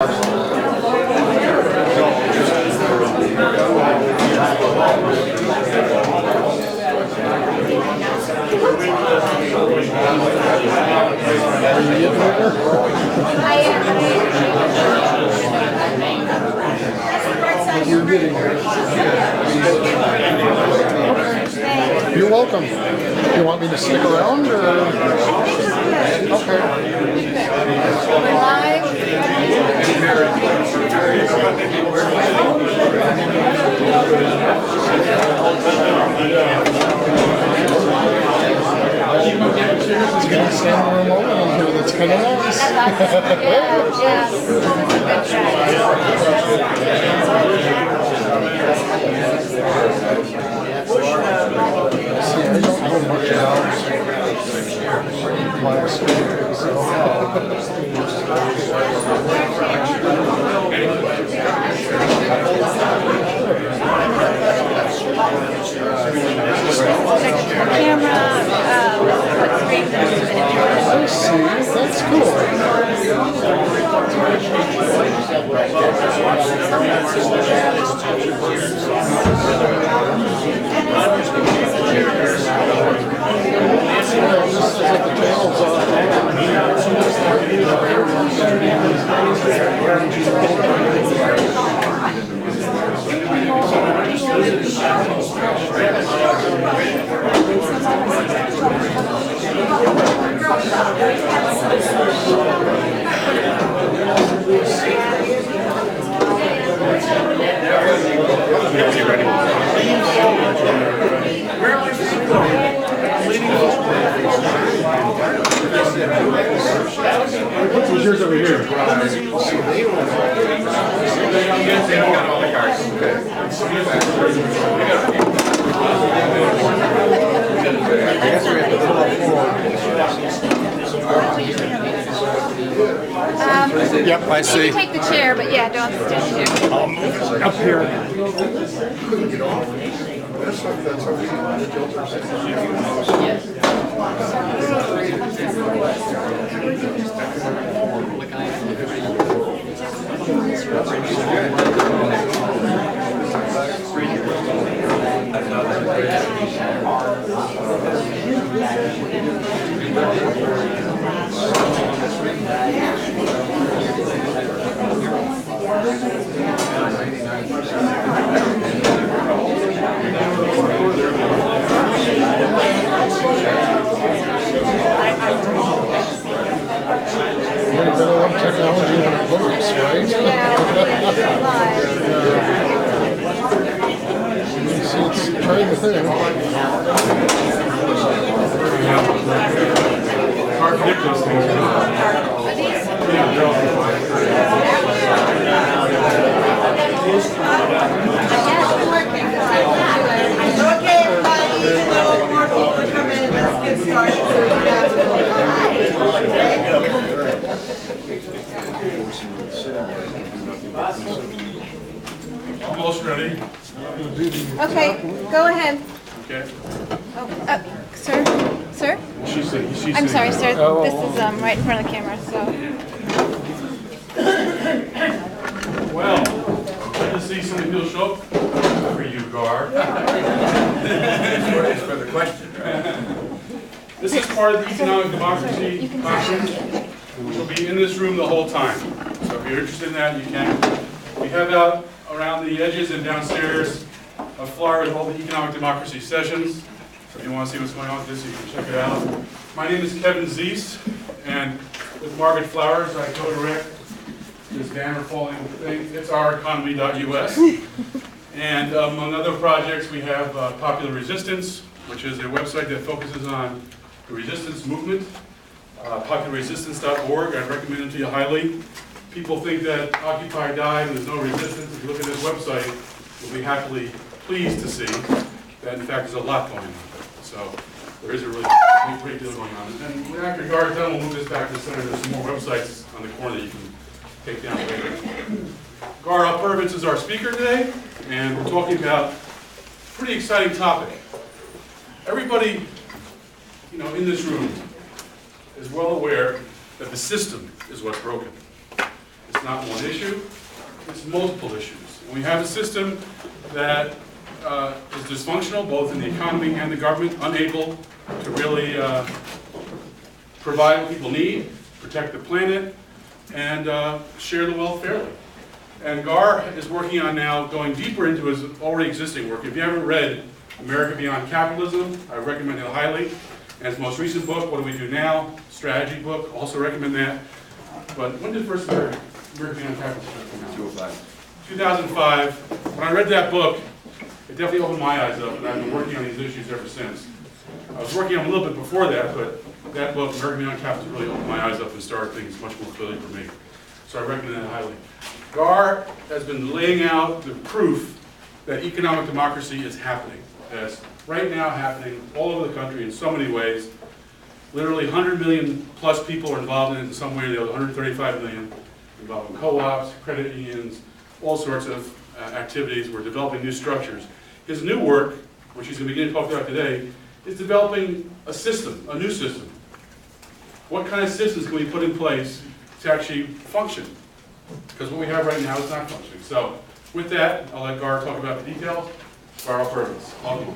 You're welcome. You want me to stick around, or? Okay. We're live. It's going to stand for a moment on here. That's kind of nice. See, I don't know much about last week, so. Camera, put screens in. I see. That's cool. Yours over here. Yep, I see. You can take the chair, but yeah, don't stand here. Up here. Technology when it works, right? See, it's trying the thing. Hard to pick those things. Okay, everybody, a little more people to come in. Let's get started. Almost ready. Okay, go ahead. Okay. Oh, sir? Sir? She's I'm sorry, sir. This is right in front of the camera, so. Well, good to see so many people show up for you, Gar. It's for the question, right? This is part of the Economic Democracy Conference, which will be in this room the whole time. So if you're interested in that, you can. We have out around the edges and downstairs a flyer with all the Economic Democracy sessions. So if you want to see what's going on with this, you can check it out. My name is Kevin Zeese, and with Margaret Flowers, I co-direct this banner falling thing. It's oureconomy.us. And among other projects, we have Popular Resistance, which is a website that focuses on the resistance movement. Popularresistance.org, I recommend it to you highly. People think that Occupy died and there's no resistance. If you look at this website, you'll be happily pleased to see that in fact there's a lot going on. So there is a really great deal going on. And after Gar's done, we'll move this back to the center. There's some more websites on the corner that you can take down later. Gar Alperovitz is our speaker today, and we're talking about a pretty exciting topic. Everybody, in this room is well aware that the system is what's broken. The It's not one issue, it's multiple issues. And we have a system that is dysfunctional, both in the economy and the government, unable to really provide what people need, protect the planet, and share the wealth fairly. And Gar is working on now going deeper into his already existing work. If you haven't read America Beyond Capitalism, I recommend it highly. And his most recent book, What Do We Do Now? Strategy book, also recommend that. But when did first America Beyond Capitalism come out? 2005. 2005. When I read that book, it definitely opened my eyes up, and I've been working on these issues ever since. I was working on them a little bit before that, but that book, America Beyond Capitalism, really opened my eyes up and started things much more clearly for me. So I recommend that highly. Gar has been laying out the proof that economic democracy is happening. That's right now happening all over the country in so many ways. Literally 100 million plus people are involved in it in some way or the other, 135 million involved in co-ops, credit unions, all sorts of activities. We're developing new structures. His new work, which he's going to begin to talk about today, is developing a system, a new system. What kind of systems can we put in place to actually function? Because what we have right now is not functioning. So with that, I'll let Gar talk about the details. Gar Alperovitz. Welcome.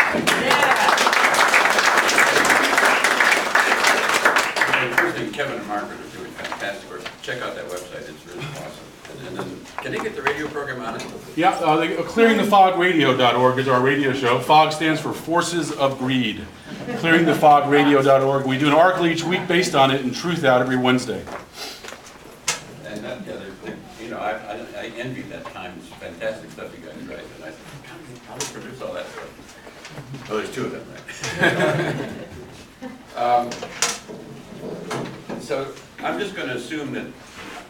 First thing, Kevin and Margaret are doing fantastic work. Check out that website, it's really awesome. And then, can they get the radio program on it? Yeah, clearingthefogradio.org is our radio show. FOG stands for Forces of Greed. Clearingthefogradio.org. We do an article each week based on it and Truth Out every Wednesday. And that, yeah, you know, I envy that time. It's fantastic stuff you guys write. And I think, how do you produce all that stuff? Oh, there's two of them, right? So I'm just going to assume that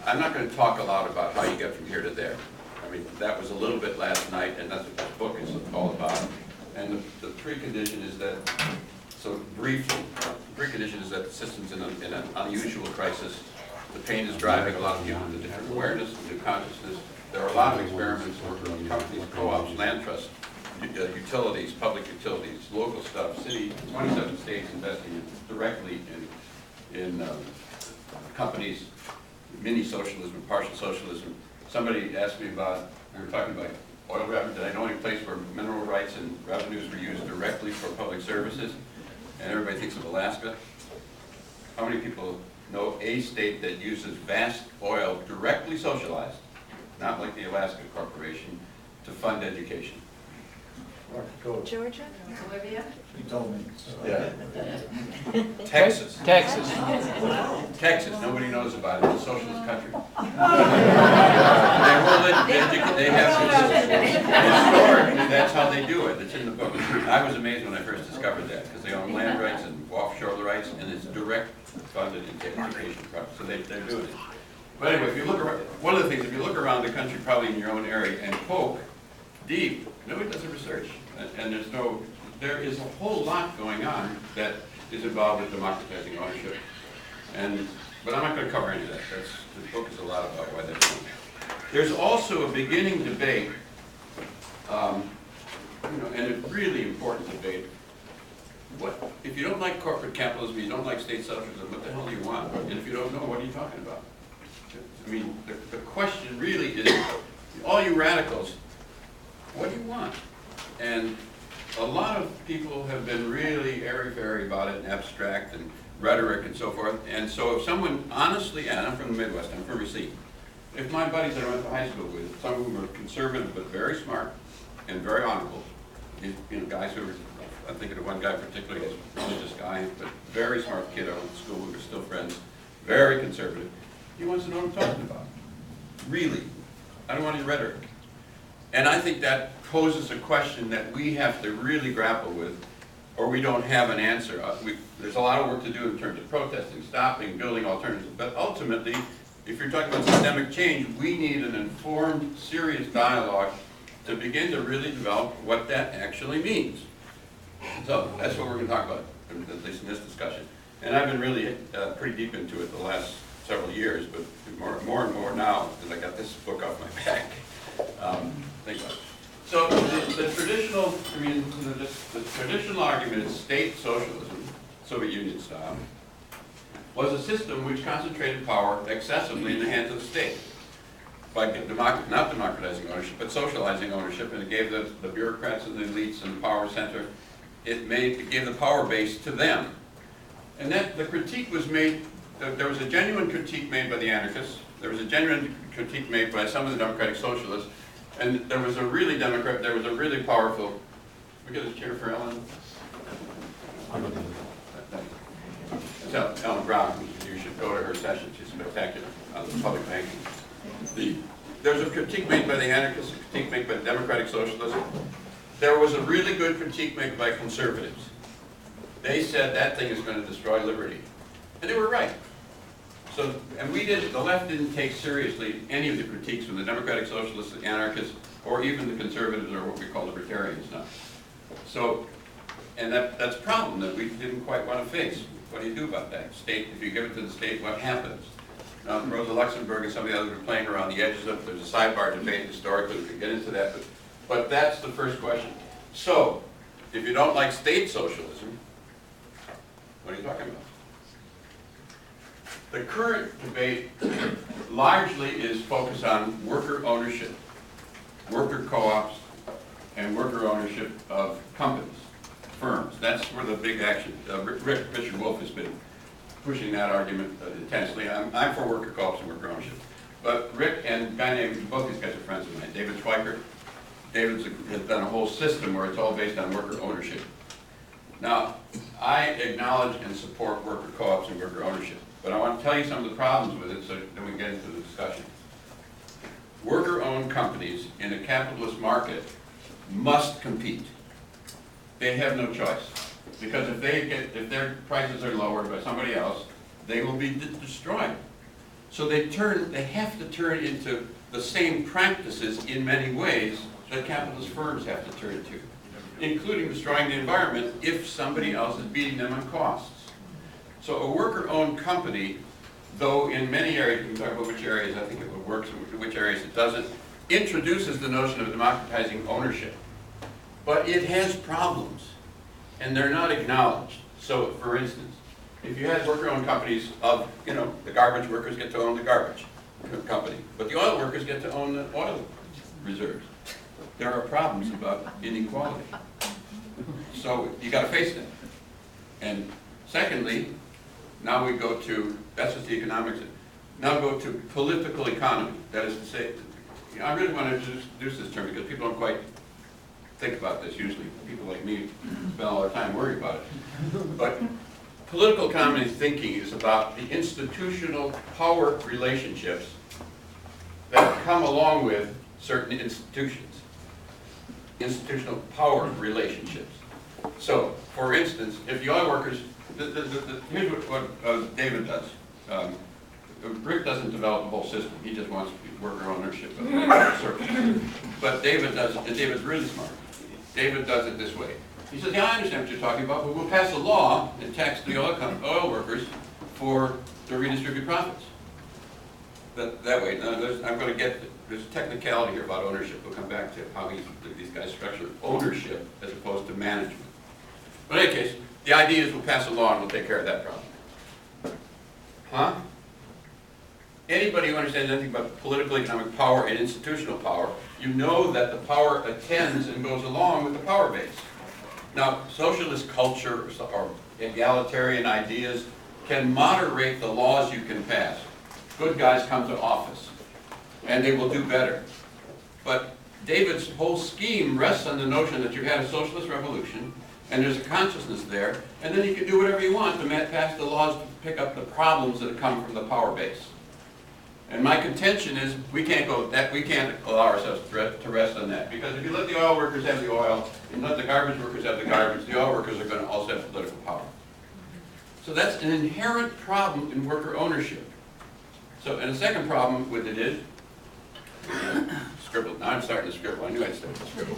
I'm not going to talk a lot about how you get from here to there. I mean, that was a little bit last night, and that's what this book is all about. And the precondition is that, so briefly, the precondition is that the system's in an unusual crisis. The pain is driving a lot of people into different awareness, into consciousness. There are a lot of experiments working on companies, co-ops, land trusts, utilities, public utilities, local stuff, city, 27 states investing directly in companies, mini socialism, partial socialism. Somebody asked me about, we were talking about oil revenue. Did I know any place where mineral rights and revenues were used directly for public services? And everybody thinks of Alaska. How many people know a state that uses vast oil directly socialized, not like the Alaska Corporation, to fund education? Georgia? Olivia? He told me. Yeah. Texas. Texas. Texas, nobody knows about it. It's a socialist country. They have historically, that's how they do it. It's in the book. I was amazed when I first discovered that, because they own land rights and offshore rights, and it's direct funded into education projects. So they're doing it. But anyway, if you look around, one of the things, if you look around the country, probably in your own area, and poke deep, nobody does the research. And there is a whole lot going on that is involved with democratizing ownership. But I'm not going to cover any of that. The book is a lot about why that's going on. There's also a beginning debate, and a really important debate. What if you don't like corporate capitalism, you don't like state socialism, what the hell do you want? And if you don't know, what are you talking about? I mean, the question really is, all you radicals, what do you want? And a lot of people have been really airy-fairy about it, and abstract, and rhetoric, and so forth. And so if someone honestly, and I'm from the Midwest, I'm from Racine, if my buddies that I went to high school with, some of them are conservative but very smart and very honorable, guys who are, I'm thinking of one guy particularly, he's a religious guy, but very smart kid. I went to school, we were still friends, very conservative. He wants to know what I'm talking about. Really. I don't want any rhetoric. And I think that poses a question that we have to really grapple with, or we don't have an answer. There's a lot of work to do in terms of protesting, stopping, building alternatives. But ultimately, if you're talking about systemic change, we need an informed, serious dialogue to begin to really develop what that actually means. So that's what we're going to talk about, at least in this discussion. And I've been really pretty deep into it the last several years, but more and more now, as I got this book off my back. Think about it. So the traditional, the traditional argument is state socialism, Soviet Union style, was a system which concentrated power excessively in the hands of the state. by not democratizing ownership, but socializing ownership, and it gave the bureaucrats and the elites and the power center, it gave the power base to them. And that the critique was made, there was a genuine critique made by the anarchists, there was a genuine critique made by some of the democratic socialists, and there was a really powerful, we get a chair for Ellen? It's Ellen Brown, you should go to her session, she's spectacular on the public banking. There was a critique made by the anarchists, a critique made by the democratic socialists. There was a really good critique made by conservatives. They said that thing is going to destroy liberty. And they were right. So, and the left didn't take seriously any of the critiques from the democratic socialists, the anarchists, or even the conservatives, or what we call libertarians now. So, and that's a problem that we didn't quite want to face. What do you do about that? State, if you give it to the state, what happens? Rosa Luxemburg and some of the others are playing around the edges of it. There's a sidebar debate historically, we could get into that, but that's the first question. So, if you don't like state socialism, what are you talking about? The current debate largely is focused on worker ownership, worker co-ops, and worker ownership of companies, firms. That's where the big action, Richard Wolff has been pushing that argument intensely. I'm for worker co-ops and worker ownership. But Rick and a guy named, both these guys are friends of mine, David Schweiker. David has done a whole system where it's all based on worker ownership. Now, I acknowledge and support worker co-ops and worker ownership, but I want to tell you some of the problems with it so then we can get into the discussion. Worker-owned companies in a capitalist market must compete. They have no choice. Because if their prices are lowered by somebody else, they will be destroyed. So they have to turn into the same practices in many ways that capitalist firms have to turn to, including destroying the environment if somebody else is beating them on costs. So a worker-owned company, though in many areas, we can talk about which areas I think it works and which areas it doesn't, introduces the notion of democratizing ownership. But it has problems, and they're not acknowledged. So, for instance, if you had worker-owned companies of, the garbage workers get to own the garbage company, but the oil workers get to own the oil reserves. There are problems about inequality. So you got to face that. And secondly, now we go to, that's just the economics. Now go to political economy. That is to say, I really want to introduce this term because people don't quite think about this usually. People like me spend all their time worrying about it. But political economy thinking is about the institutional power relationships that come along with certain institutions. Institutional power relationships. So, for instance, if the oil workers, here's what David does. Rick doesn't develop a whole system. He just wants worker ownership of the surface. But David does, and David's really smart. David does it this way. He says, yeah, I understand what you're talking about, but we'll pass a law and tax the oil workers to redistribute profits. That way, now I'm going to get, there's a technicality here about ownership. We'll come back to how these guys structure ownership as opposed to management. But in any case, the idea is we'll pass a law and we'll take care of that problem. Huh? Anybody who understands anything about political economic power and institutional power, you know that the power attends and goes along with the power base. Now, socialist culture or egalitarian ideas can moderate the laws you can pass. Good guys come to office, and they will do better. But David's whole scheme rests on the notion that you had a socialist revolution, and there's a consciousness there, and then you can do whatever you want to pass the laws to pick up the problems that come from the power base. And my contention is we can't allow ourselves to rest on that, because if you let the oil workers have the oil and let the garbage workers have the garbage, the oil workers are going to also have political power. So that's an inherent problem in worker ownership. So, and the second problem with it is, scribble. Now I'm starting to scribble. I knew I'd start to scribble.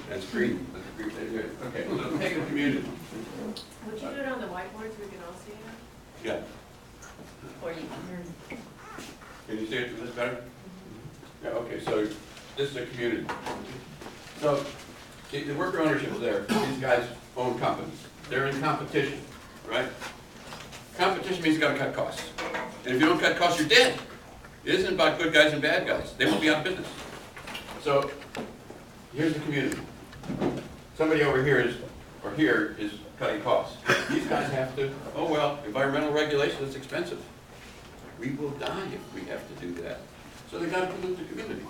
That's green. Okay, so take the community. Would you do it on the whiteboard so we can all see it? Yeah. Or you Can you see it? Is this better? Yeah, okay, so this is a community. So the worker ownership is there. These guys own companies. They're in competition, right? Competition means you got to cut costs. And if you don't cut costs, you're dead. It isn't about good guys and bad guys. They will be out of business. So here's the community. Somebody over here is cutting costs. These guys have to, oh well, environmental regulation is expensive. We will die if we have to do that. So they got to pollute the community.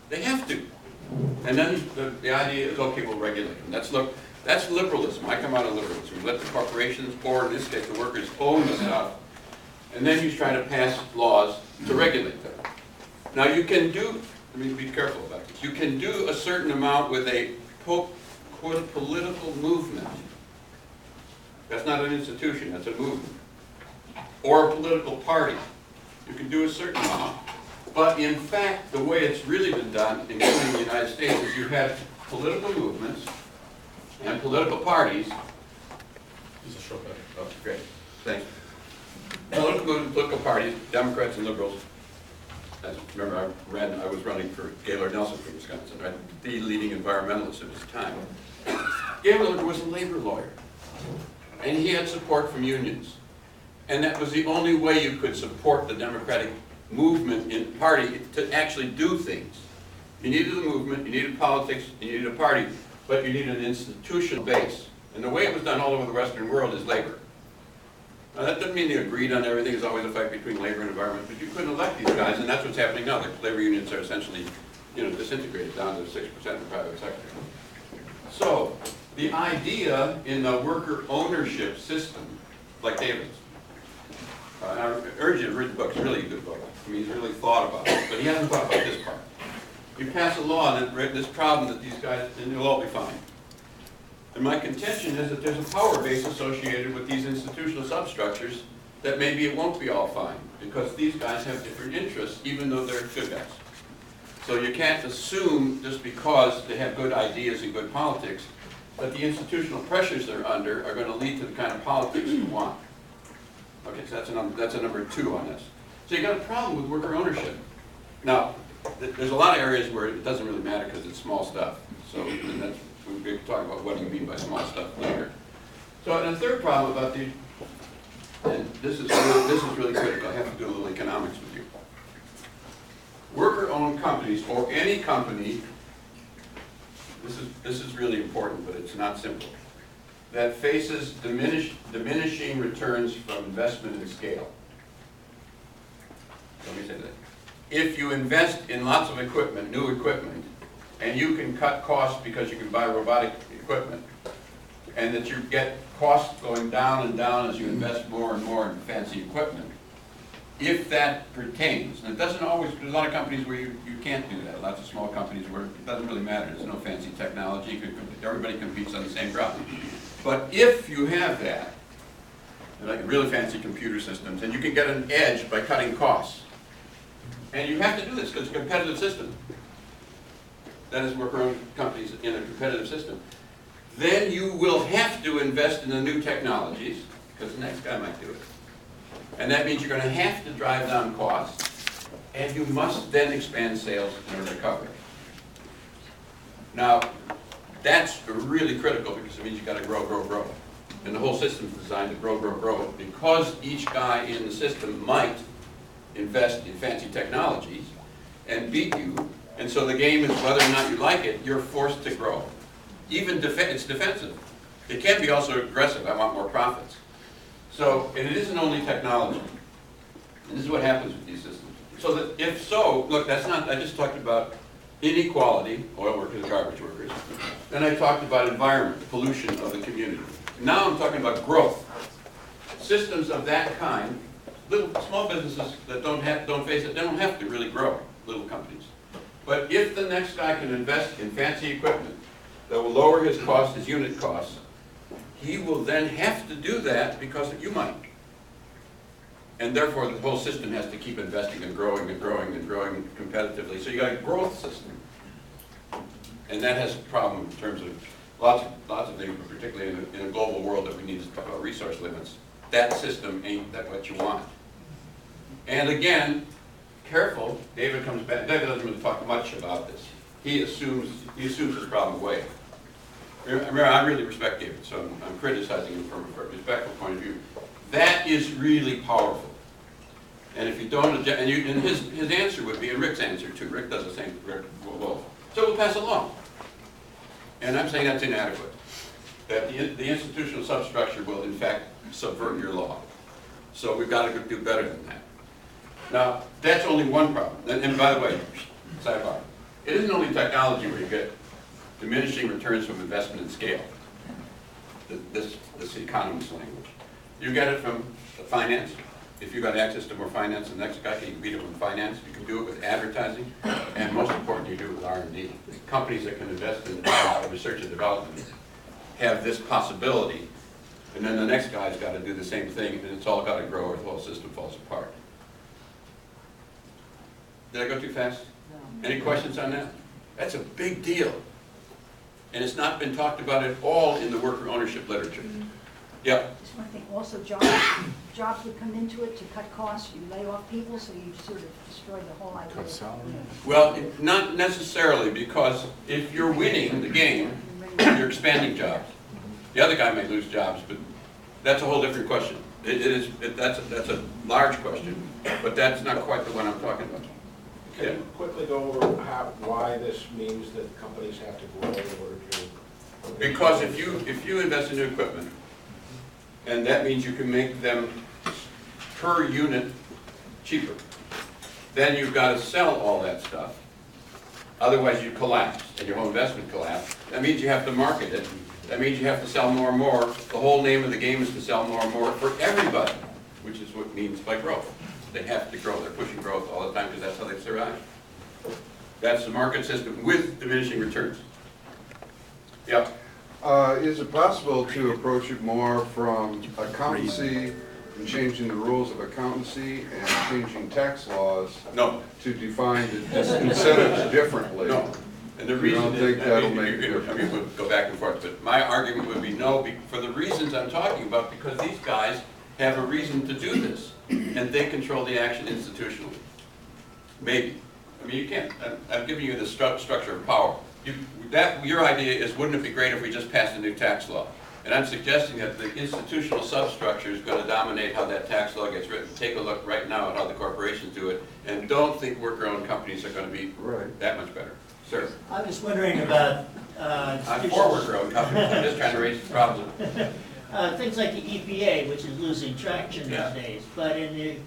They have to. And then the idea is, okay, we'll regulate them. That's liberalism. I come out of liberalism. We let the corporations, or in this case the workers, own the stuff, and then you try to pass laws to regulate them. Now you can do, let me be careful about this, you can do a certain amount with a quote political movement. That's not an institution, that's a movement. Or a political party. You can do a certain amount. But in fact, the way it's really been done, including the United States, is you have political movements and political parties. This is short. Oh, great. Thanks. Political movements, political parties, Democrats and liberals. Remember, I was running for Gaylord Nelson from Wisconsin, right? The leading environmentalist at his time. Gaylord was a labor lawyer, and he had support from unions. And that was the only way you could support the Democratic movement in party to actually do things. You needed a movement, you needed politics, you needed a party, but you needed an institutional base. And the way it was done all over the Western world is labor. Now that doesn't mean they agreed on everything. There's always a fight between labor and environment, but you couldn't elect these guys, and that's what's happening now. The labor unions are essentially, disintegrated down to 6% in the private sector. So the idea in the worker ownership system, like David's, I urge you to read the book. It's really a good book. I mean, he's really thought about it, but he hasn't thought about this part. You pass a law and this problem that these guys, and it'll all be fine. And my contention is that there's a power base associated with these institutional substructures that maybe it won't be all fine, because these guys have different interests, even though they're good guys. So you can't assume, just because they have good ideas and good politics, that the institutional pressures they're under are going to lead to the kind of politics you want. Okay, so that's a number 2 on this. So you got a problem with worker ownership. Now, there's a lot of areas where it doesn't really matter because it's small stuff. So and that's, we can talk about what do you mean by small stuff later. So and the third problem about the, and this is really critical. I have to do a little economics with you. Worker-owned companies, or any company, this is really important, but it's not simple, that faces diminishing returns from investment and scale. Let me say that. If you invest in lots of equipment, new equipment, and you can cut costs because you can buy robotic equipment, and that you get costs going down and down as you invest more and more in fancy equipment, if that pertains, and it doesn't always, there's a lot of companies where you can't do that, lots of small companies where it doesn't really matter, there's no fancy technology, everybody competes on the same ground. But if you have that, like really fancy computer systems, and you can get an edge by cutting costs, and you have to do this because it's a competitive system, that is worker-owned companies in a competitive system, then you will have to invest in the new technologies, because the next guy might do it. And that means you're going to have to drive down costs, and you must then expand sales in order to cover it. Now, that's really critical because it means you've got to grow, grow, grow. And the whole system's designed to grow, grow, grow, because each guy in the system might invest in fancy technologies and beat you. And so the game is whether or not you like it, you're forced to grow. Even it's defensive. It can be also aggressive. I want more profits. So, and it isn't only technology. And this is what happens with these systems. So that if so, look, that's not, I just talked about inequality, oil workers, garbage workers. Then I talked about environment, pollution of the community. Now I'm talking about growth. Systems of that kind, little small businesses that don't face it, they don't have to really grow, little companies. But if the next guy can invest in fancy equipment that will lower his cost, his unit costs, he will then have to do that because you might. And therefore the whole system has to keep investing and growing and growing and growing competitively. So you got a growth system. And that has a problem in terms of lots of things, but particularly in a global world that we need to talk about resource limits. That system ain't that what you want. And again, careful, David comes back, David doesn't really talk much about this. He assumes this problem away. Remember, I really respect David, so I'm criticizing him from a respectful point of view. That is really powerful. And if you don't, and his answer would be, and Rick's answer too, Rick does the same, Rick Wolf. So we'll pass it along. And I'm saying that's inadequate. That the institutional substructure will in fact subvert your law. So we've got to do better than that. Now, that's only one problem. And by the way, sidebar, it isn't only technology where you get diminishing returns from investment and scale. This economist language. You get it from finance. If you got access to more finance than the next guy, you can beat him in finance. You can do it with advertising, and most importantly, you do it with R&D. Companies that can invest in research and development have this possibility, and then the next guy's got to do the same thing, and it's all got to grow or the whole system falls apart. Did I go too fast? No. Any questions on that? That's a big deal. And it's not been talked about at all in the worker ownership literature. Yep. Just one thing, also jobs would come into it to cut costs, you lay off people, so you sort of destroy the whole idea. Cut salary. Well, not necessarily, because if you're winning the game, you're expanding jobs. The other guy may lose jobs, but that's a whole different question. That's a large question, but that's not quite the one I'm talking about. Can you quickly go over why this means that companies have to grow in order to? Because if you invest in new equipment, and that means you can make them per unit cheaper, then you've got to sell all that stuff. Otherwise you collapse, and your whole investment collapse. That means you have to market it. That means you have to sell more and more. The whole name of the game is to sell more and more for everybody, which is what it means by growth. They have to grow. They're pushing growth all the time because that's how they survive. That's the market system with diminishing returns. Yep. Is it possible to approach it more from accountancy and changing the rules of accountancy and changing tax laws? No. To define the disincentives differently? No. And the reason don't think that'll make a difference. I mean, we'll go back and forth, but my argument would be no, for the reasons I'm talking about, because these guys have a reason to do this, and they control the action institutionally. Maybe. I mean, you can't. I'm giving you the structure of power. Your idea is, wouldn't it be great if we just passed a new tax law? And I'm suggesting that the institutional substructure is going to dominate how that tax law gets written. Take a look right now at how the corporations do it, and don't think worker-owned companies are going to be that much better. Sir? I was wondering about... I'm for worker-owned companies. I'm just trying to raise the problem. Things like the EPA, which is losing traction these days. But in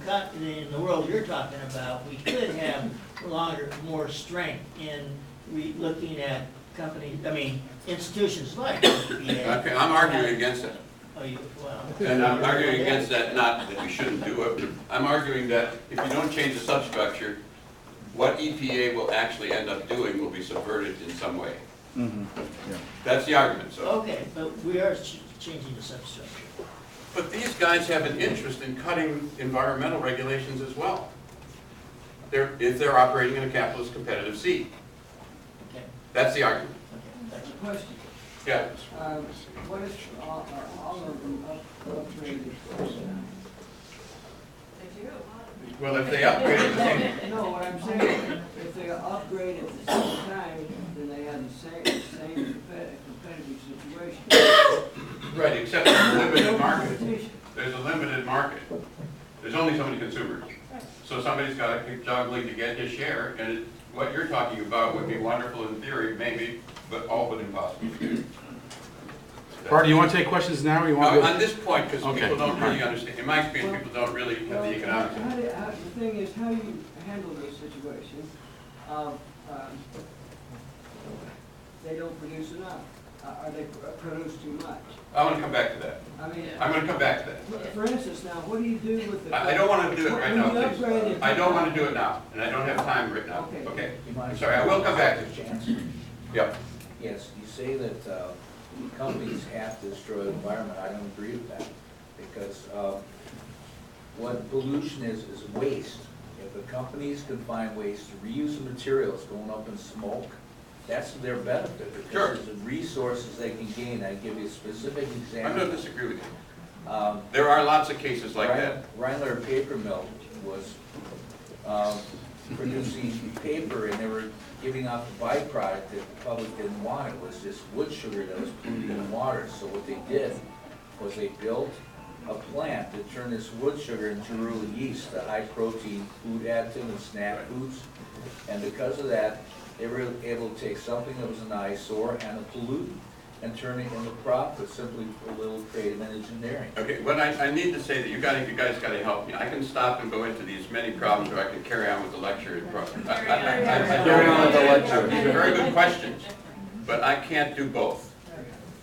the world you're talking about, we could have more strength in looking at companies, institutions like EPA. Okay, I'm arguing against that. Oh, well. And I'm arguing against that, not that we shouldn't do it, but I'm arguing that if you don't change the substructure, what EPA will actually end up doing will be subverted in some way. Mm-hmm. Yeah. That's the argument. So. Okay, but we are changing the substructure. But these guys have an interest in cutting environmental regulations as well. If they're operating in a capitalist competitive sea. Okay. That's the argument. Okay. That's Question. Yeah. What if all of them upgraded? They do. Well, if they upgrade at the same... No, what I'm saying, if they upgrade at the same time, then they have the same competitive situation. Right, except there's a limited market. There's a limited market. There's only so many consumers. So somebody's got to keep juggling to get his share, and what you're talking about would be wonderful in theory, maybe, but all but impossible to do. Bart, do you want to take questions now, or you want to... On this point, because Okay. people don't really understand. In my experience, people don't really have the economics. The thing is, how you handle this situation of they don't produce enough, or they produce too much. I want to come back to that. I mean, I'm going to come back to that. for instance, now, what do you do with the? I don't want to do it right now, When you please. upgrade it- I don't want to do it now, and I don't have time right now. Okay. Okay. I'm sorry, I will come back to it. Yep. Yes, you say that companies have to destroy the environment. I don't agree with that, because what pollution is waste. If the companies can find ways to reuse the materials going up in smoke, that's their benefit, because Sure. there's resources they can gain. I give you a specific I'm example. going to disagree with you. There are lots of cases like that. Rhinelander Paper Mill was producing paper, and they were giving out the byproduct that the public didn't want. It was just wood sugar that was polluting the water. So what they did was they built a plant to turn this wood sugar into really yeast, a high protein food additive in snack foods. And because of that, they were able to take something that was an eyesore and a pollutant and turn it into profit simply for a little creative engineering. Okay, what I need to say that you guys got to help me. I can stop and go into these many problems, or I can carry on with the lecture. Carry on with the lecture. These are very good questions, but I can't do both.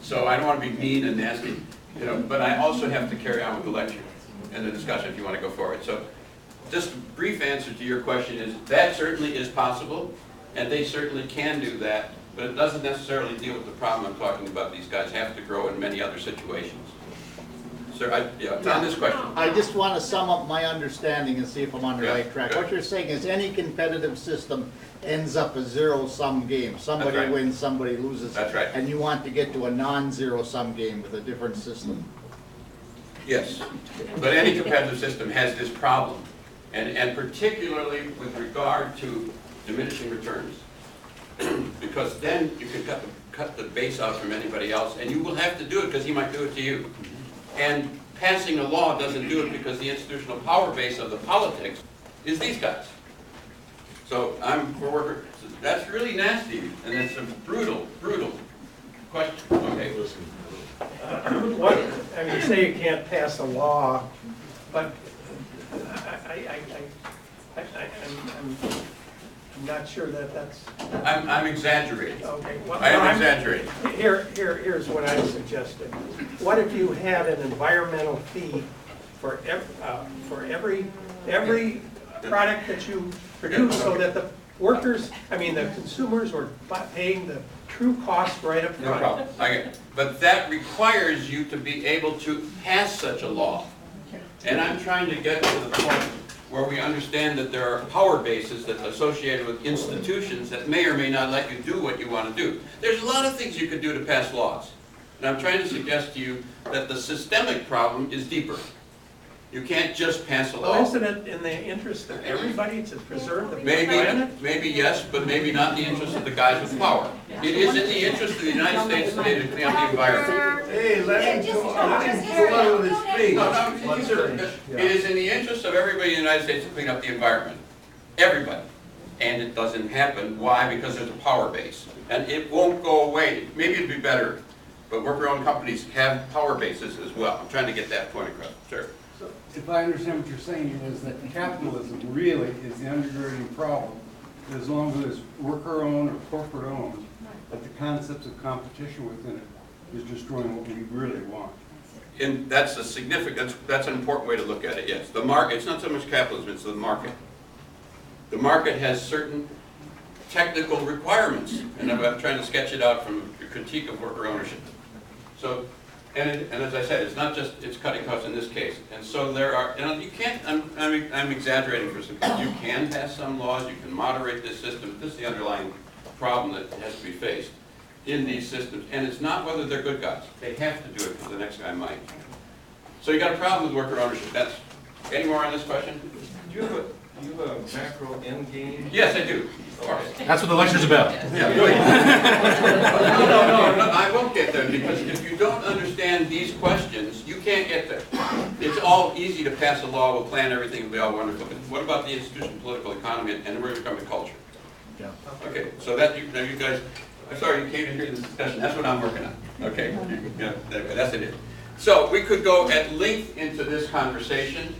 So I don't want to be mean and nasty, you know, but I also have to carry on with the lecture and the discussion if you want to go forward. So just a brief answer to your question is that certainly is possible, and they certainly can do that, but it doesn't necessarily deal with the problem I'm talking about. These guys have to grow in many other situations. Sir, on this question. I just want to sum up my understanding and see if I'm on the right track. Good. What you're saying is any competitive system ends up a zero-sum game. Somebody That's right. wins, somebody loses. That's right. And you want to get to a non-zero-sum game with a different system. Yes, but any competitive system has this problem, and particularly with regard to diminishing returns, because then you can cut the base out from anybody else, and you will have to do it because he might do it to you. And passing a law doesn't do it because the institutional power base of the politics is these guys. So I'm for worker. That's really nasty, and it's a brutal, brutal question. Okay, listen. I mean, you say you can't pass a law, but I'm not sure that that's... I'm exaggerating. Okay. Well, I am exaggerating. Here's what I'm suggesting. What if you had an environmental fee for every product that you produce, so that the workers, I mean, the consumers were paying the true cost right up front? No problem. Okay. But that requires you to be able to pass such a law. And I'm trying to get to the point where we understand that there are power bases that are associated with institutions that may or may not let you do what you want to do. There's a lot of things you could do to pass laws. And I'm trying to suggest to you that the systemic problem is deeper. You can't just pass a law. Well, isn't it in the interest of everybody to preserve the planet? Maybe yes, but maybe not in the interest of the guys with power. It is in the interest of the United States today to clean up the environment. Hey, let him go on with his speech. It is in the interest of everybody in the United States to clean up the environment. Everybody. And it doesn't happen. Why? Because there's a power base. And it won't go away. Maybe it'd be better, but worker-owned companies have power bases as well. I'm trying to get that point across. Sure. If I understand what you're saying, is that capitalism really is the undergirding problem. As long as it's worker-owned or corporate-owned, that the concepts of competition within it is destroying what we really want. And that's a significant, that's an important way to look at it, yes. The market, it's not so much capitalism, it's the market. The market has certain technical requirements, and I'm trying to sketch it out from a critique of worker ownership. So, and as I said, it's not just, it's cutting costs in this case. And so there are, and you can't, I'm exaggerating for some people. You can pass some laws, you can moderate this system. This is the underlying problem that has to be faced in these systems. And it's not whether they're good guys. They have to do it because the next guy might. So you got a problem with worker ownership. That's, any more on this question? Do you have a macro end game? Yes, I do. Of course. That's what the lecture's about. Yeah, really. No, I won't get there, because if you don't understand these questions, you can't get there. It's all easy to pass a law, we'll plan everything, it'll be all wonderful. But what about the institution, political economy, and where we come to culture? Yeah. Okay, so that, you guys, I'm sorry you came in here to this discussion, that's what I'm working on. Okay, yeah, that's it. So we could go at length into this conversation.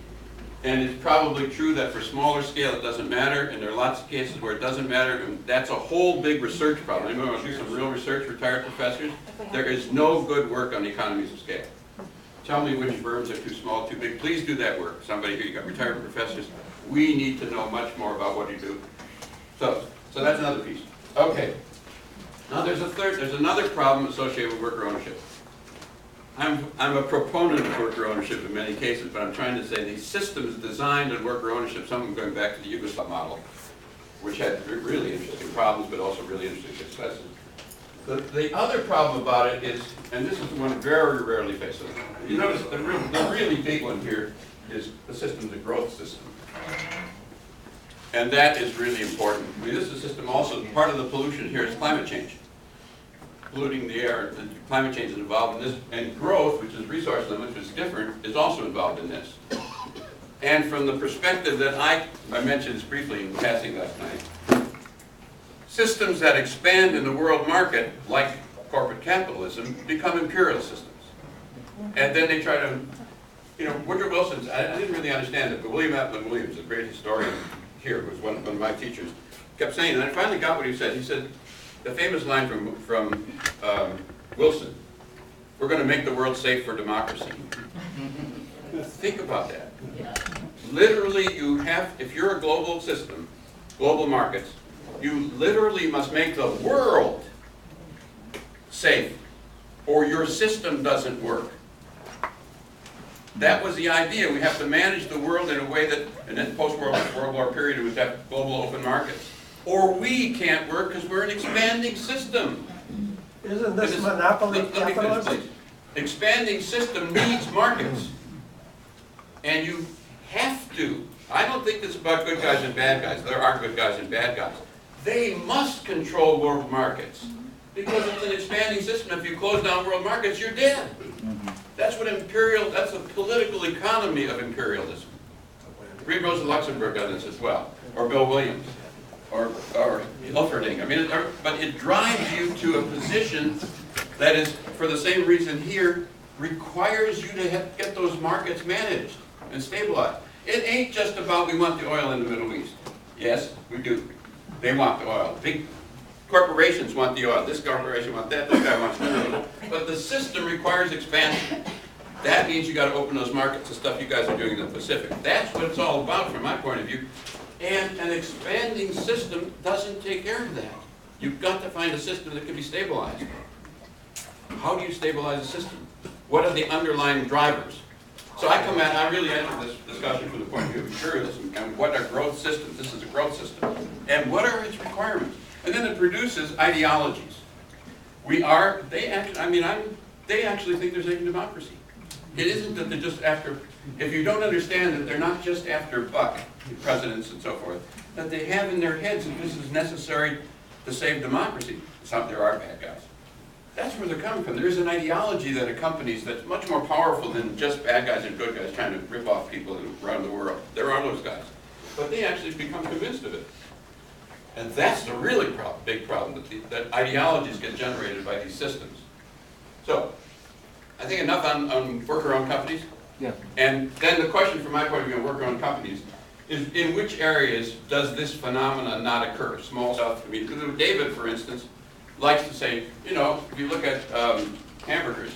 And it's probably true that for smaller scale it doesn't matter, and there are lots of cases where it doesn't matter, and that's a whole big research problem. Anyone want to do some real research, retired professors? There is no good work on economies of scale. Tell me which firms are too small, too big. Please do that work. Somebody here, you got retired professors. We need to know much more about what you do. So that's another piece. Okay. Now there's another problem associated with worker ownership. I'm a proponent of worker ownership in many cases, but I'm trying to say these systems designed in worker ownership, some of them going back to the Yugoslav model, which had really interesting problems, but also really interesting successes. The other problem about it is, and this is one very rarely faced, you notice the really big one here is the system's a growth system. And that is really important. I mean, this is a system also, part of the pollution here is climate change. polluting the air, and climate change is involved in this, and growth, which is resource limits, which is different, is also involved in this. And from the perspective that I mentioned this briefly in passing last night, systems that expand in the world market, like corporate capitalism, become imperial systems. And then they try to, Woodrow Wilson's, I didn't really understand it, but William Epplin Williams, a great historian here, who was one of my teachers, kept saying, and I finally got what he said. He said, the famous line from Wilson, "We're going to make the world safe for democracy." Think about that. Literally, if you're a global system, global markets, you literally must make the world safe, or your system doesn't work. That was the idea. We have to manage the world in a way that, in the post-World War period, it was to have global open markets. Or we can't work because we're an expanding system. Isn't this monopoly capitalism? Expanding system needs markets. And you have to. I don't think this is about good guys and bad guys. There are good guys and bad guys. They must control world markets. Because it's an expanding system. If you close down world markets, you're dead. That's what that's the political economy of imperialism. Read Rosa Luxemburg on this as well, or Bill Williams, or Hilferding. I mean, but it drives you to a position that is, for the same reason here, requires you to get those markets managed and stabilized. It ain't just about we want the oil in the Middle East. Yes, we do. They want the oil. Big corporations want the oil. This corporation wants that. This guy wants that. But the system requires expansion. That means you got to open those markets, the stuff you guys are doing in the Pacific. That's what it's all about from my point of view. And an expanding system doesn't take care of that. You've got to find a system that can be stabilized. How do you stabilize a system? What are the underlying drivers? So I really enter this discussion from the point of view of imperialism and what are growth systems. This is a growth system. And what are its requirements? And then it produces ideologies. They actually think they're taking democracy. It isn't that they're just after, if you don't understand that they're not just after buck, presidents and so forth, that they have in their heads that this is necessary to save democracy. There are bad guys. That's where they're coming from. There's an ideology that accompanies that's much more powerful than just bad guys and good guys trying to rip off people around the world. There are those guys. But they actually become convinced of it. And that's the really big problem, that ideologies get generated by these systems. So, I think enough on worker-owned companies. Yeah. And then the question from my point of view on worker-owned companies is, in which areas does this phenomenon not occur? Small stuff. I mean, David, for instance, likes to say, if you look at hamburgers,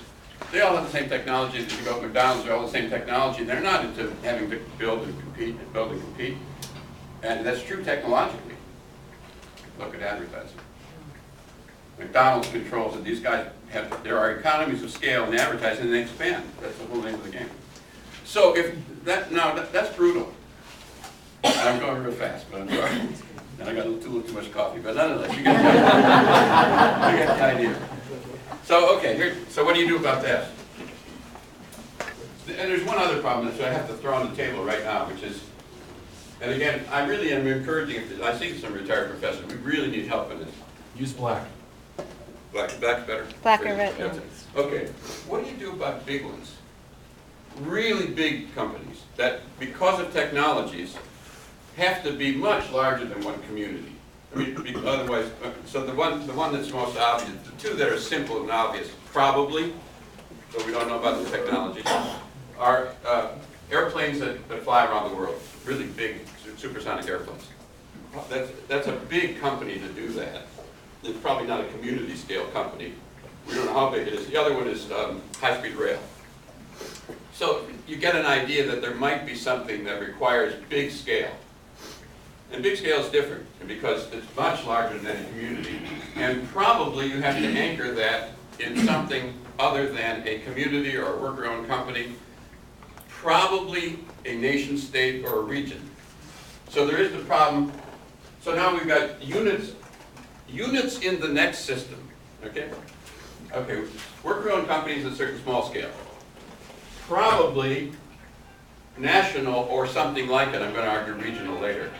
they all have the same technology. If you go to McDonald's, they're all the same technology. They're not into having to build and compete. And that's true technologically. Look at advertising. McDonald's controls it. These guys there are economies of scale in advertising, and they expand. That's the whole name of the game. So that's brutal. And I'm going real fast, but I'm sorry. And I got a little too much coffee, but nonetheless, you get the idea. So, okay, so what do you do about that? And there's one other problem that I have to throw on the table right now, which is, and again, I really am encouraging, I see some retired professors, we really need help in this. Use black. Black's better? Black or red. Yeah. Okay, what do you do about big ones? Really big companies that, because of technologies, have to be much larger than one community. I mean, otherwise, so the one that's most obvious, the two that are simple and obvious, probably, so we don't know about the technology, are airplanes that fly around the world, really big supersonic airplanes. That's a big company to do that. It's probably not a community scale company. We don't know how big it is. The other one is high-speed rail. So you get an idea that there might be something that requires big scale. And big scale is different because it's much larger than any community. And probably you have to anchor that in something other than a community or a worker-owned company, probably a nation state or a region. So there is the problem. So now we've got units in the next system, okay? Okay, worker-owned companies at a certain small scale. Probably national or something like it, I'm going to argue regional later,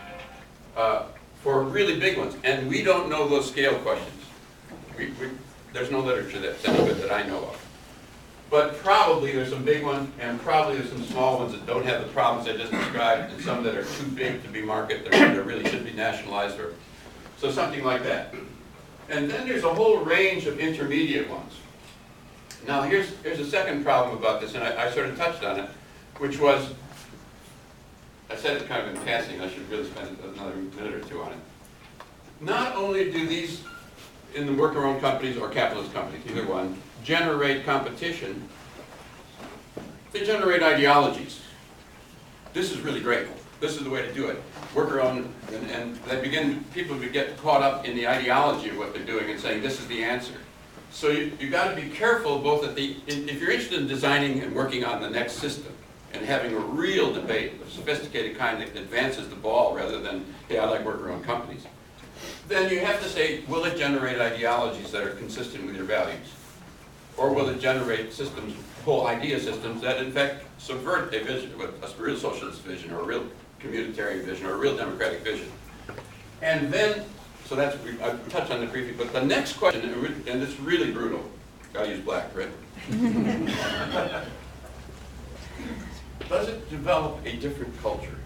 for really big ones. And we don't know those scale questions. There's no literature that's any good that I know of. But probably there's some big ones, and probably there's some small ones that don't have the problems I just described, and some that are too big to be market, that really should be nationalized, or so something like that. And then there's a whole range of intermediate ones. Now here's a second problem about this, and I sort of touched on it, which was, I said it kind of in passing, I should really spend another minute or two on it. Not only do these, in the worker-owned companies or capitalist companies, either one, generate competition, they generate ideologies. This is really great. This is the way to do it. Worker-owned, and people get caught up in the ideology of what they're doing and saying this is the answer. So you got to be careful both if you're interested in designing and working on the next system and having a real debate, a sophisticated kind that advances the ball rather than, hey, I like worker-owned companies, then you have to say, will it generate ideologies that are consistent with your values? Or will it generate systems, whole idea systems that in fact subvert a vision, a real socialist vision or a real communitarian vision or a real democratic vision? And then, so that's, I've touched on it briefly, but the next question, and it's really brutal, gotta use black, right? Does it develop a different culture?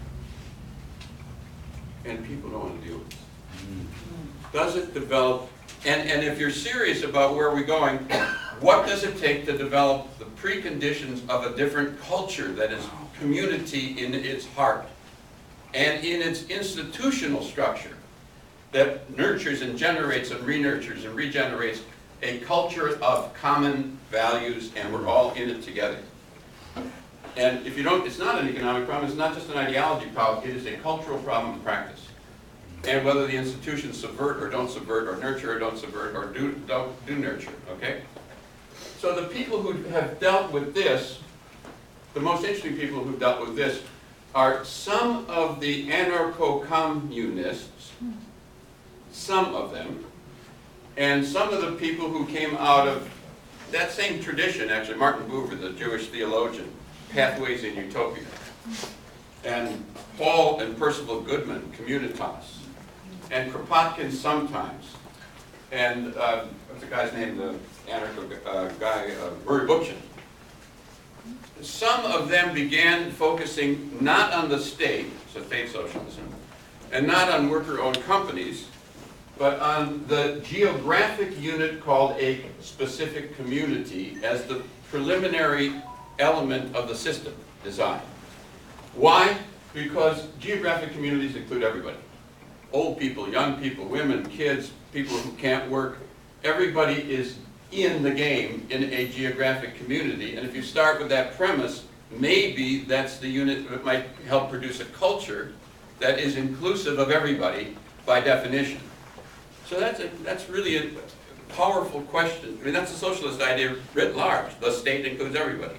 And people don't want to deal with it. Does it develop, and if you're serious about where we're going, what does it take to develop the preconditions of a different culture that is community in its heart and in its institutional structure that nurtures and generates and re-nurtures and regenerates a culture of common values, and we're all in it together. And if you don't, it's not an economic problem, it's not just an ideology problem, it is a cultural problem of practice. And whether the institutions subvert or don't subvert, or nurture or don't subvert, or do nurture, okay? So the people who have dealt with this, the most interesting people who've dealt with this are some of the anarcho-communists, some of them, and some of the people who came out of that same tradition, actually, Martin Buber, the Jewish theologian, Pathways in Utopia, and Paul and Percival Goodman, Communitas, and Kropotkin sometimes, and what's the guy's name, the anarcho guy, Murray Bookchin. Some of them began focusing not on the state, so state socialism, and not on worker-owned companies, but on the geographic unit called a specific community as the preliminary element of the system design. Why? Because geographic communities include everybody. Old people, young people, women, kids, people who can't work. Everybody is in the game in a geographic community, and if you start with that premise, maybe that's the unit that might help produce a culture that is inclusive of everybody by definition. So that's really a powerful question. I mean, that's a socialist idea writ large. The state includes everybody.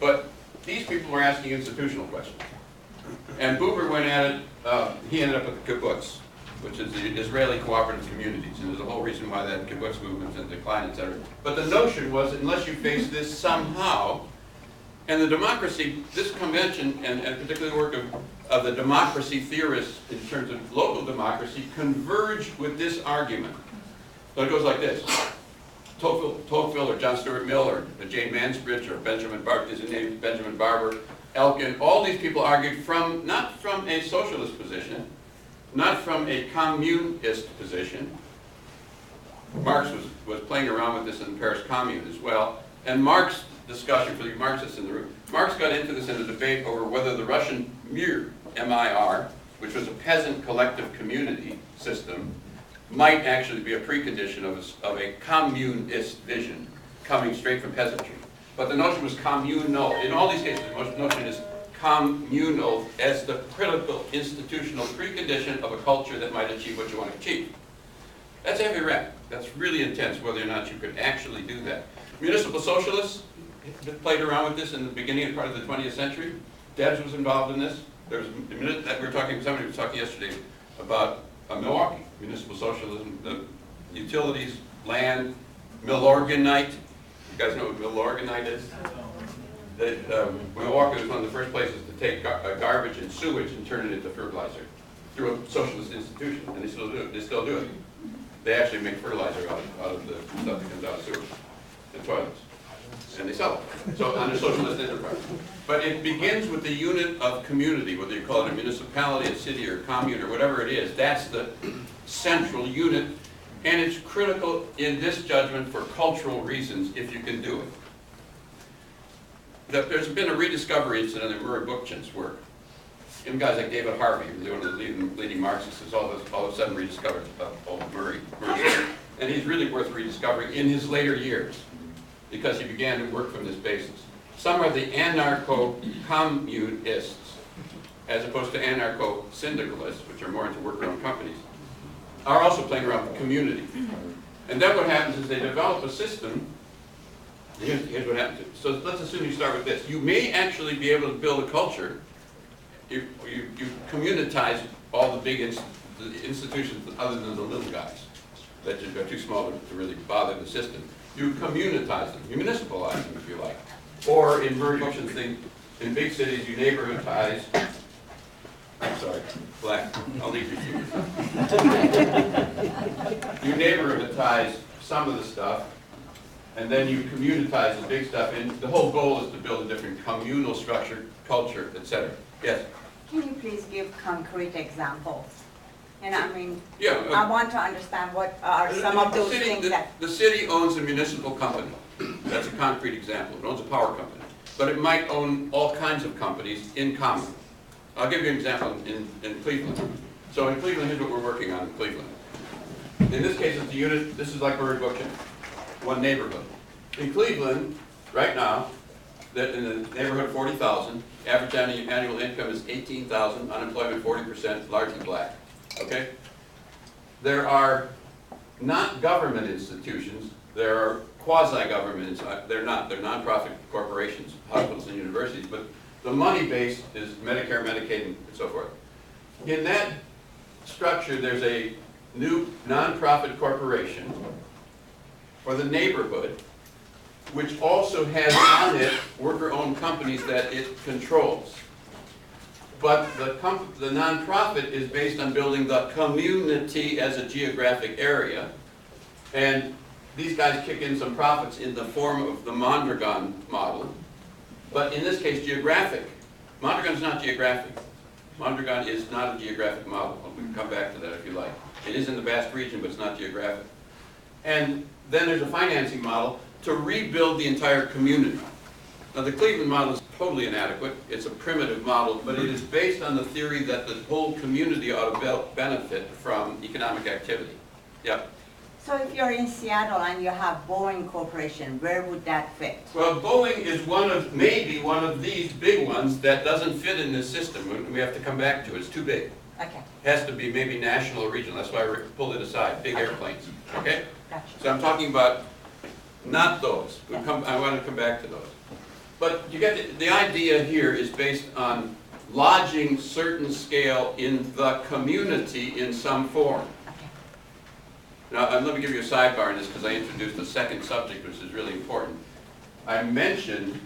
But these people were asking institutional questions. And Buber went at it, he ended up with the kibbutz, which is the Israeli cooperative communities. And there's a whole reason why that kibbutz movement's in decline, et cetera. But the notion was, unless you face this somehow, and the democracy, this convention, and particularly the work of the democracy theorists in terms of local democracy, converged with this argument. So it goes like this. Tocqueville or John Stuart Mill or Jane Mansbridge or Benjamin Barber, his name Benjamin Barber, Elkin, all these people argued from, not from a socialist position, not from a communist position. Marx was playing around with this in the Paris Commune as well, and Marx discussion for the Marxists in the room. Marx got into this in a debate over whether the Russian Mir, M-I-R, which was a peasant collective community system, might actually be a precondition of a communist vision coming straight from peasantry. But the notion was communal. In all these cases, the notion is communal as the critical institutional precondition of a culture that might achieve what you want to achieve. That's heavy rap. That's really intense, whether or not you could actually do that. Municipal socialists played around with this in the beginning part of the 20th century. Debs was involved in this. There was a minute that somebody was talking yesterday about Milwaukee, municipal socialism, the utilities, land, Milorganite. You guys know what Milorganite is? Milwaukee was one of the first places to take garbage and sewage and turn it into fertilizer through a socialist institution, and they still do it. They actually make fertilizer out of the stuff that comes out of sewers and toilets. And they sell it. So under socialist enterprise. But it begins with the unit of community, whether you call it a municipality, a city, or a commune, or whatever it is. That's the central unit. And it's critical in this judgment for cultural reasons if you can do it. There's been a rediscovery incident in Murray Bookchin's work. And guys like David Harvey, who's one of the leading Marxists, all of a sudden rediscovered old Murray. And he's really worth rediscovering in his later years, because he began to work from this basis. Some are the anarcho-communists, as opposed to anarcho-syndicalists, which are more into worker-owned companies, are also playing around with community. And then what happens is they develop a system. Here's what happens. So let's assume you start with this. You may actually be able to build a culture. You communitize all the big institutions other than the little guys that are too small to really bother the system. You communitize them. You municipalize them, if you like. Or in Murray Bookchin's thing, in big cities, you neighborhoodize. I'm sorry, black. I'll leave you to you neighborhoodize some of the stuff, and then you communitize the big stuff. And the whole goal is to build a different communal structure, culture, etc. Yes? Can you please give concrete examples? And I mean, yeah, I want to understand what are some of those things that... The city owns a municipal company. That's a concrete example. It owns a power company. But it might own all kinds of companies in common. I'll give you an example in Cleveland. So in Cleveland, here's what we're working on in Cleveland. In this case, it's a unit. This is like Murray Bookchin, one neighborhood. In Cleveland, right now, in the neighborhood of 40,000, average annual income is 18,000, unemployment 40%, largely black. Okay? There are not government institutions, there are quasi-government, they're non-profit corporations, hospitals and universities, but the money base is Medicare, Medicaid, and so forth. In that structure, there's a new non-profit corporation for the neighborhood, which also has on it worker-owned companies that it controls. But the nonprofit is based on building the community as a geographic area, and these guys kick in some profits in the form of the Mondragon model, but in this case geographic. Mondragon is not geographic. Mondragon is not a geographic model. We can come back to that if you like. It is in the vast region, but it's not geographic. And then there's a financing model to rebuild the entire community. Now the Cleveland model is totally inadequate. It's a primitive model, but it is based on the theory that the whole community ought to benefit from economic activity. Yep. So if you're in Seattle and you have Boeing Corporation, where would that fit? Well, Boeing is maybe one of these big ones that doesn't fit in this system. We have to come back to it. It's too big. Okay. It has to be maybe national or regional. That's why I pulled it aside. Big airplanes. Okay? Gotcha. So I'm talking about not those. I want to come back to those. But you get the idea here is based on lodging certain scale in the community in some form. Now, let me give you a sidebar on this because I introduced a second subject which is really important. I mentioned,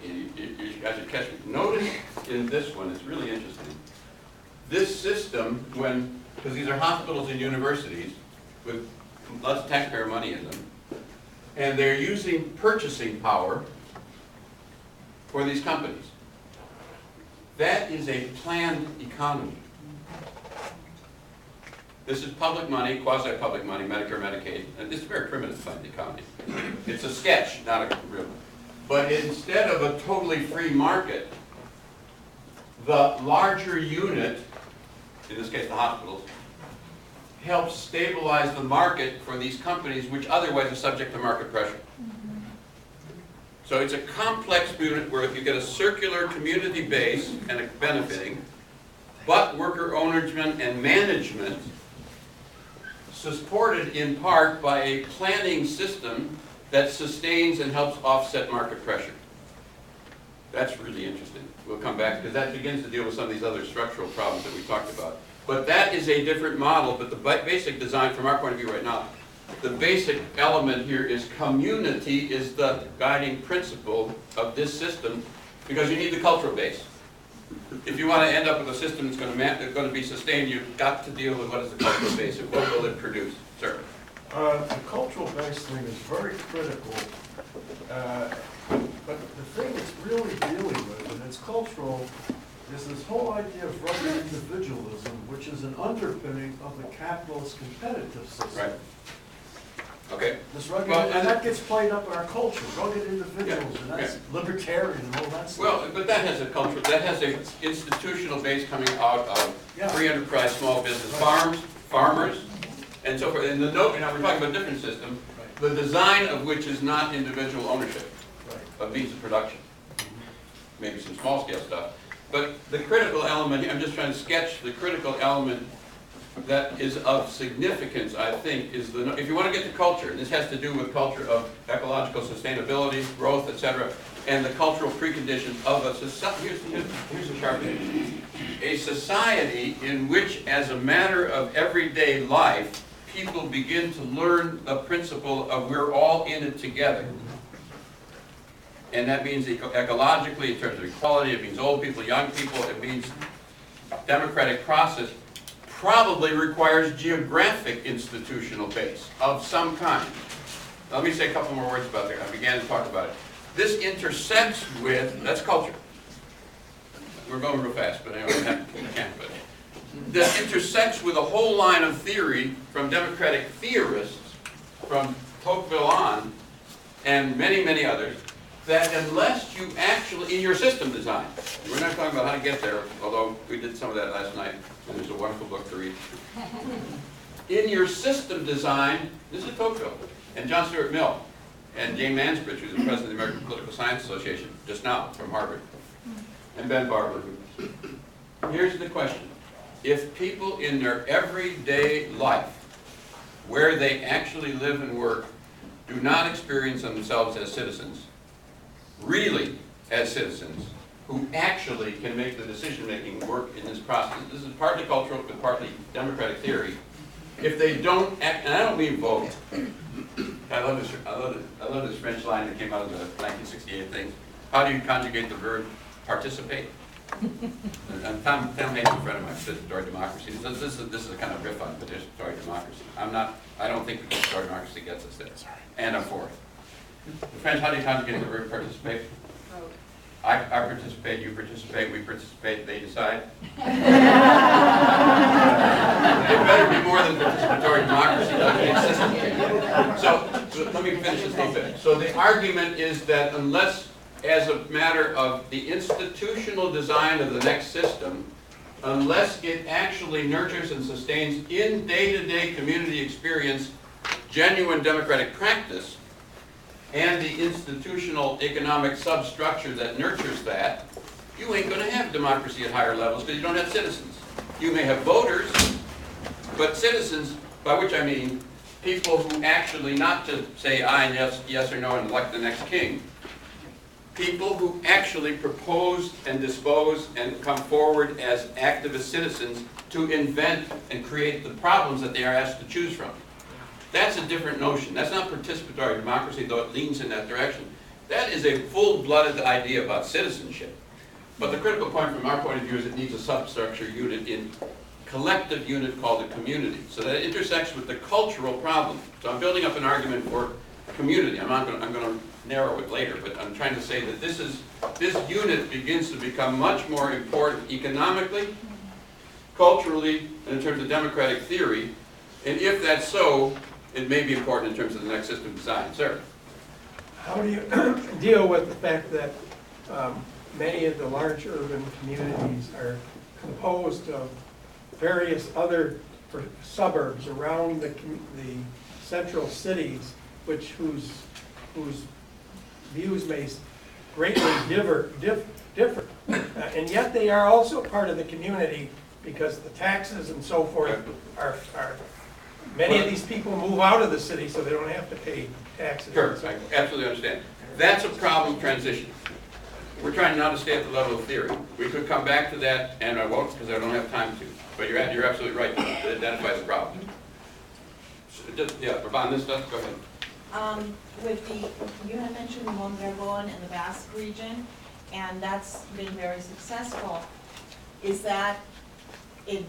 you guys should catch me, notice in this one, it's really interesting. This system, because these are hospitals and universities with lots of taxpayer money in them, and they're using purchasing power for these companies. That is a planned economy. This is public money, quasi-public money, Medicare, Medicaid, and it's a very primitive planned economy. It's a sketch, not a real. But instead of a totally free market, the larger unit, in this case the hospitals, helps stabilize the market for these companies which otherwise are subject to market pressure. So it's a complex unit where you get a circular community base and a benefiting, but worker ownership and management supported in part by a planning system that sustains and helps offset market pressure. That's really interesting. We'll come back because that begins to deal with some of these other structural problems that we talked about. But that is a different model, but the basic design from our point of view right now, the basic element here is community is the guiding principle of this system because you need the cultural base. if you want to end up with a system that's going to be sustained, you've got to deal with what is the cultural base and what will it produce. Sir? The cultural base thing is very critical, but the thing it's really dealing with, and it's cultural, is this whole idea of rugged individualism, which is an underpinning of the capitalist competitive system. Right. Okay. This rugged, and that gets played up in our culture, rugged individuals, and that's libertarian and all that stuff. Well, but that has a cultural, that has an institutional base coming out of free enterprise, small business, farmers, and so forth. And the note, we're talking about a different system, the design of which is not individual ownership of means of production. Maybe some small scale stuff. But the critical element here, I'm just trying to sketch the critical element that is of significance, I think, is if you want to get to culture, and this has to do with culture of ecological sustainability, growth, etc., and the cultural preconditions of a society. Here's a sharp thing. A society in which, as a matter of everyday life, people begin to learn the principle of we're all in it together. And that means ecologically, in terms of equality, it means old people, young people, it means democratic process, probably requires geographic institutional base of some kind. Now, let me say a couple more words about that. I began to talk about it. This intersects with, that's culture. We're going real fast, but anyway, we can't. But this intersects with a whole line of theory from democratic theorists, from Tocqueville on, and many, many others, that unless you actually, in your system design, we're not talking about how to get there, although we did some of that last night, and there's a wonderful book to read. In your system design, this is Tocqueville, and John Stuart Mill, and Jane Mansbridge, who's the president of the American Political Science Association, just now, from Harvard, and Ben Barber. Here's the question. If people in their everyday life, where they actually live and work, do not experience themselves as citizens, really as citizens, who actually can make the decision-making work in this process. This is partly cultural, but partly democratic theory. If they don't act, and I don't mean vote. I love this French line that came out of the 1968 thing. How do you conjugate the verb participate? And Tom Hayes, a friend of mine, participatory democracy. This is a kind of riff on participatory democracy. I don't think participatory democracy gets us there. And I'm for it. The French, how do you conjugate the verb participate? I participate, you participate, we participate, they decide. It better be more than participatory democracy. So let me finish this a little bit. So the argument is that unless, as a matter of the institutional design of the next system, unless it actually nurtures and sustains in day-to-day community experience genuine democratic practice, and the institutional economic substructure that nurtures that, you ain't going to have democracy at higher levels because you don't have citizens. You may have voters, but citizens, by which I mean people who actually, not to say aye and yes or no and elect the next king, people who actually propose and dispose and come forward as activist citizens to invent and create the problems that they are asked to choose from. That's a different notion. That's not participatory democracy, though it leans in that direction. That is a full-blooded idea about citizenship. But the critical point from our point of view is it needs a substructure unit in collective unit called a community. So that it intersects with the cultural problem. So I'm building up an argument for community. I'm going to narrow it later, but I'm trying to say that this unit begins to become much more important economically, culturally, and in terms of democratic theory. And if that's so, it may be important in terms of the next system design. Sir? How do you deal with the fact that many of the large urban communities are composed of various other suburbs around the central cities, whose views may greatly differ, and yet they are also part of the community because the taxes and so forth are many of these people move out of the city so they don't have to pay taxes. Sure, I absolutely understand. That's a problem transition. We're trying not to stay at the level of theory. We could come back to that, and I won't because I don't have time to. But you're absolutely right to identify the problem. So on this stuff, go ahead. You had mentioned Mondragon and the Basque region, and that's been very successful. Is that in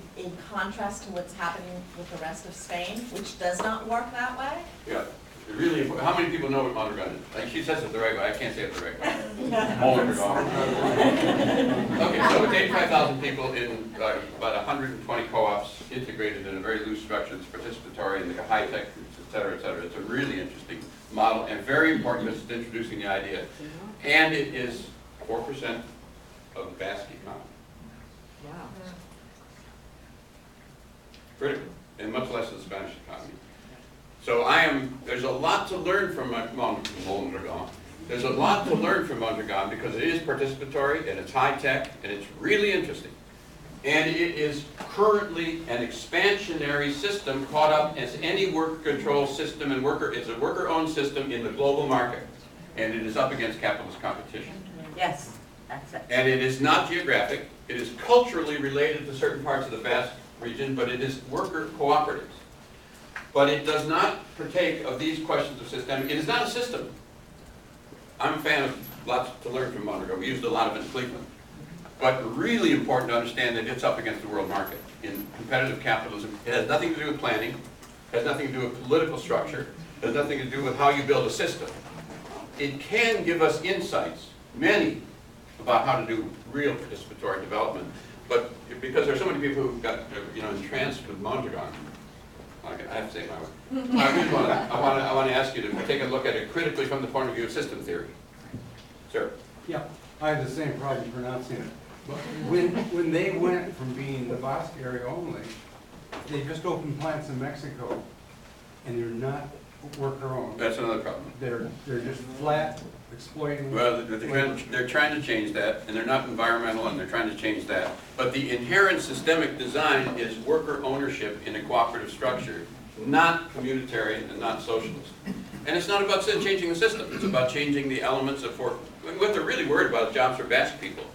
contrast to what's happening with the rest of Spain, which does not work that way? Yeah, really important. How many people know what Mondragon is? Like she says it the right way, I can't say it the right way. Mondragon. Okay, so it's 85,000 people in about 120 co-ops integrated in a very loose structure. It's participatory and high tech groups, et cetera, et cetera. It's a really interesting model and very important because it's introducing the idea. And it is 4% of the Basque economy. Wow. Critical, and much less of the Spanish economy. So there's a lot to learn from Mondragon. There's a lot to learn from Mondragon because it is participatory and it's high tech and it's really interesting. And it is currently an expansionary system caught up as any worker control system and it's a worker-owned system in the global market. And it is up against capitalist competition. Yes, that's it. And it is not geographic. It is culturally related to certain parts of the Basque region, but it is worker cooperatives. But it does not partake of these questions of system. It is not a system. I'm a fan of lots to learn from Mondragon. We used a lot of it in Cleveland. But really important to understand that it's up against the world market in competitive capitalism. It has nothing to do with planning. It has nothing to do with political structure. It has nothing to do with how you build a system. It can give us insights, many, about how to do real participatory development. But because there's so many people who got entranced with Mondragon, I have to say my way. I really want to ask you to take a look at it critically from the point of view of system theory. Sir. Yeah, I have the same problem pronouncing it. But when they went from being the Basque area only, they just opened plants in Mexico, and they're not worker-owned. That's another problem. They're just flat exploiting. Well, they're trying to change that, and they're not environmental, and they're trying to change that. But the inherent systemic design is worker ownership in a cooperative structure, not communitarian and not socialist. And it's not about changing the system. It's about changing the elements of work. What they're really worried about is jobs for Basque people.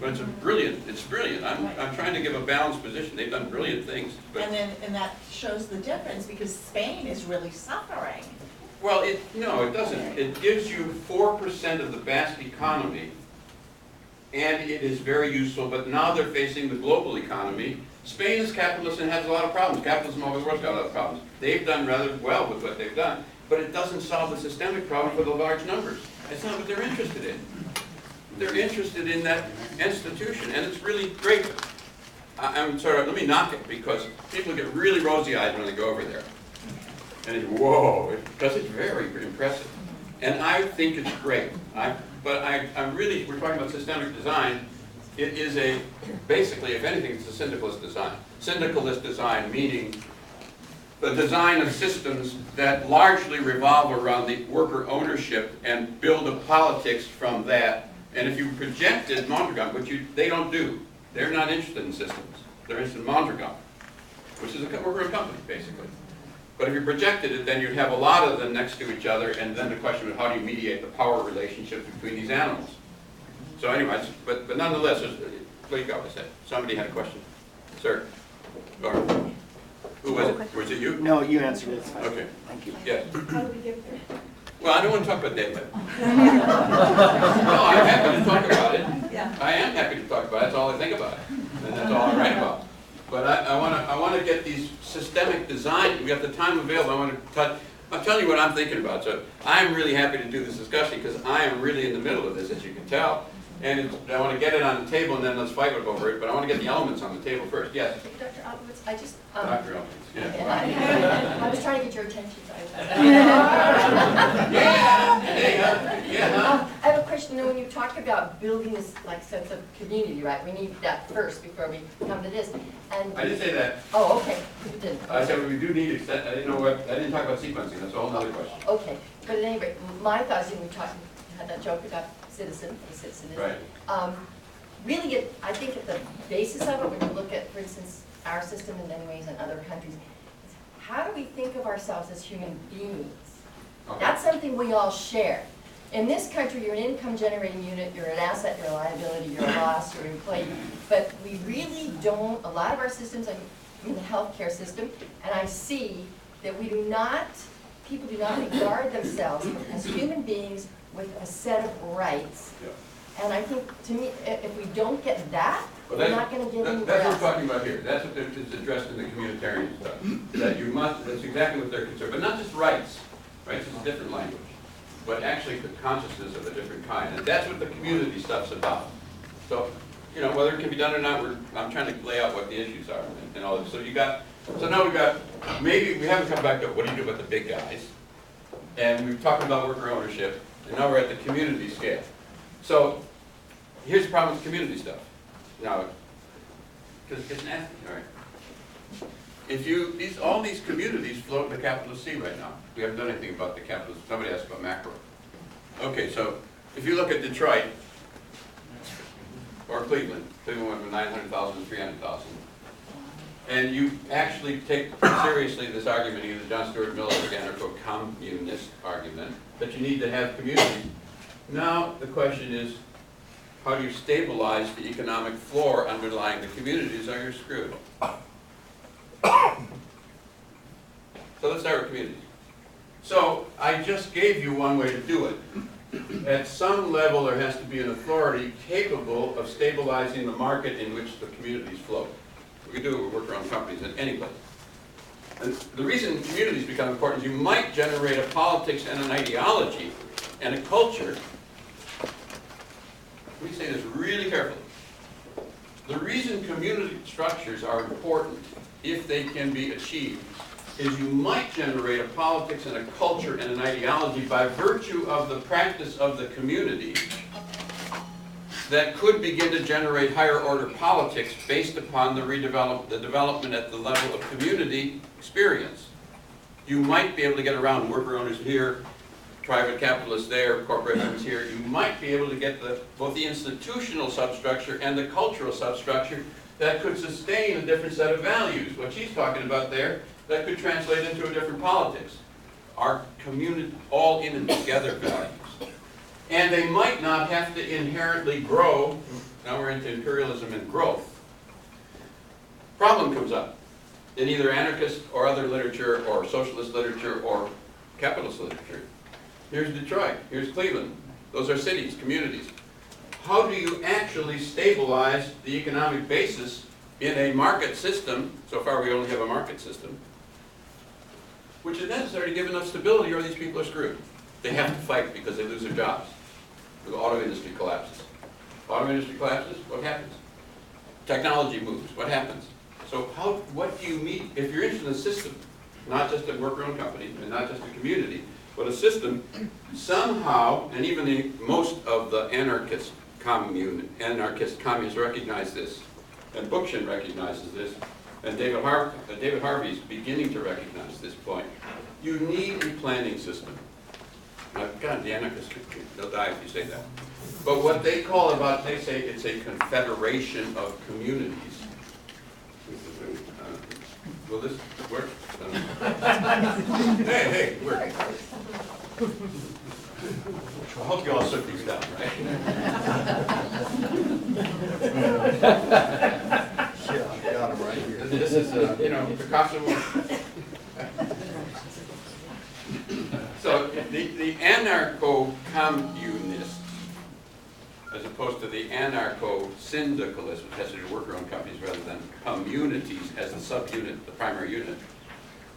But it's brilliant. I'm trying to give a balanced position. They've done brilliant things. But And that shows the difference because Spain is really suffering. well, no, it doesn't. It gives you 4% of the Basque economy, and it is very useful, but now they're facing the global economy. Spain is capitalist and has a lot of problems. Capitalism all over the world's got a lot of problems. They've done rather well with what they've done, but it doesn't solve the systemic problem for the large numbers. It's not what they're interested in. They're interested in that institution, and it's really great. I'm sorry, let me knock it, because people get really rosy-eyed when they go over there. And they go, whoa, because it's very impressive. And I think it's great. I'm really, we're talking about systemic design. It is basically, if anything, it's a syndicalist design. Syndicalist design, meaning the design of systems that largely revolve around the worker ownership and build a politics from that. And if you projected Mondragon, which they don't do, they're not interested in systems. They're interested in Mondragon, which is a worker-owned company, basically. But if you projected it, then you'd have a lot of them next to each other, and then the question of how do you mediate the power relationships between these animals. So anyways, but nonetheless, there you go, I said. Somebody had a question. Sir? Or, who was it? Was it you? No, you answered it. It's fine. Okay. Thank you. Yes. How did we get there? Well, I don't want to talk about daylight. No, I'm happy to talk about it. Yeah. I am happy to talk about it. That's all I think about it. And that's all I write about. But I want to get these systemic design. We got the time available. I want to touch. I'll tell you what I'm thinking about. So I'm really happy to do this discussion because I am really in the middle of this, as you can tell. And I want to get it on the table, and then let's fight over it. But I want to get the elements on the table first. Yes. Dr. Alperovitz, I just... Dr. Alperovitz, yeah. I was trying to get your attention. I have a question. When you talk about building this sense of community, right? We need that first before we come to this. And I didn't say that. Oh, okay. You didn't. I said we do need extent. I didn't talk about sequencing. That's a whole other question. Okay. But at any rate, my thoughts, and we had that joke about citizen. Right. Really, I think at the basis of it, when you look at, for instance, our system in many ways and other countries, is how do we think of ourselves as human beings? Okay. That's something we all share. In this country, you're an income generating unit, you're an asset, you're a liability, you're a loss, you're an employee. But we really don't, a lot of our systems, I mean the healthcare system, and I see that people do not regard themselves as human beings with a set of rights. Yeah. And I think, to me, if we don't get that, Well, we're not gonna get anywhere that's what I'm else. talking about here. That's what is addressed in the communitarian stuff. That you must, that's exactly what they're concerned, but not just rights. Rights is a different language, but actually the consciousness of a different kind. And that's what the community stuff's about. So, you know, whether it can be done or not, I'm trying to lay out what the issues are and all this. So now we've got, maybe we haven't come back to what do you do about the big guys? And we've talked about worker ownership, and now we're at the community scale. So here's the problem with community stuff. Now, because it's nasty, all right. If all these communities float in the capitalist sea right now. We haven't done anything about the capitalist. Somebody asked about macro. Okay, so if you look at Detroit or Cleveland went from 900,000 to 300,000, and you actually take seriously this argument, either John Stuart Mill or the anarcho-communist argument, that you need to have communities. Now the question is, how do you stabilize the economic floor underlying the communities, or you're screwed? So let's start with communities. So I just gave you one way to do it. At some level, there has to be an authority capable of stabilizing the market in which the communities flow. We can do it with worker-owned companies in any place. And the reason communities become important is you might generate a politics and an ideology and a culture. Let me say this really carefully. The reason community structures are important, if they can be achieved, is you might generate a politics and a culture and an ideology by virtue of the practice of the community that could begin to generate higher order politics based upon the development at the level of community experience. You might be able to get around worker owners here, private capitalists there, corporations here. You might be able to get both the institutional substructure and the cultural substructure that could sustain a different set of values. What she's talking about there, that could translate into a different politics. Our community, all in and together values. And they might not have to inherently grow. Now we're into imperialism and growth. Problem comes up in either anarchist or other literature or socialist literature or capitalist literature. Here's Detroit, here's Cleveland. Those are cities, communities. How do you actually stabilize the economic basis in a market system? So far we only have a market system, which is necessary to give enough stability or these people are screwed. They have to fight because they lose their jobs. The auto industry collapses. Auto industry collapses, what happens? Technology moves, what happens? So what do you meet, if you're interested in a system, not just a worker-owned company, and not just a community, but a system, somehow, and even most of the anarchist communists recognize this, and Bookchin recognizes this, and David Harvey is beginning to recognize this point. You need a planning system. Now, God, the anarchists, they'll die if you say that. But what they call they say it's a confederation of communities. Will this work? Hey, it works. I hope you all took these down, right? Yeah, I got them right here. This is, Picasso. So the anarcho-communists, as opposed to the anarcho-syndicalists, which has to do with worker-owned companies rather than communities as the subunit, the primary unit.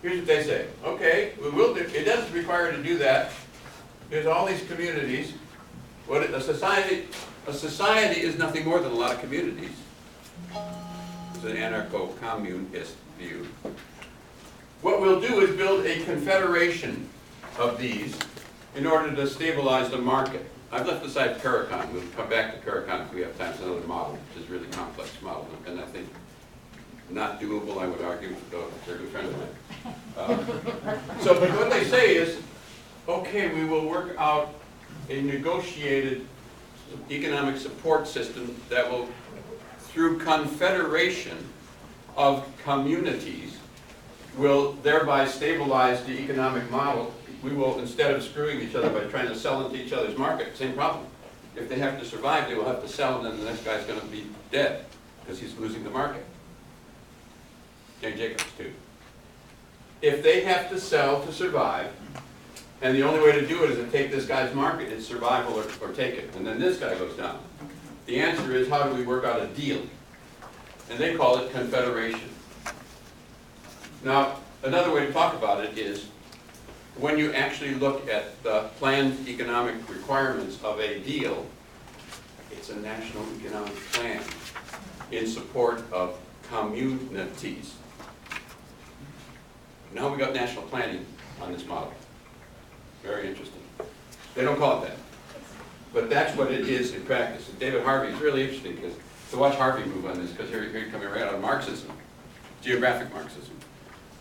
Here's what they say. Okay, we will do. It doesn't require to do that. There's all these communities. A society is nothing more than a lot of communities. It's an anarcho-communist view. What we'll do is build a confederation of these in order to stabilize the market. I've left aside Paracon. We'll come back to Paracon if we have time. It's another model, which is a really complex model, and I think not doable, I would argue, though they're good friends of mine. But what they say is, okay, we will work out a negotiated economic support system that will, through confederation of communities, will thereby stabilize the economic model. We will, instead of screwing each other by trying to sell into each other's market, same problem. If they have to survive, they will have to sell, and then the next guy's going to be dead because he's losing the market. Jane Jacobs, too. If they have to sell to survive, And the only way to do it is to take this guy's market, it's survival or take it. And then this guy goes down. The answer is, how do we work out a deal? And they call it confederation. Now, another way to talk about it is, when you actually look at the planned economic requirements of a deal, it's a national economic plan in support of communities. Now we got national planning on this model. Very interesting. They don't call it that, but that's what it is in practice. And David Harvey is really interesting because to watch Harvey move on this, because here you're coming right out of Marxism, geographic Marxism.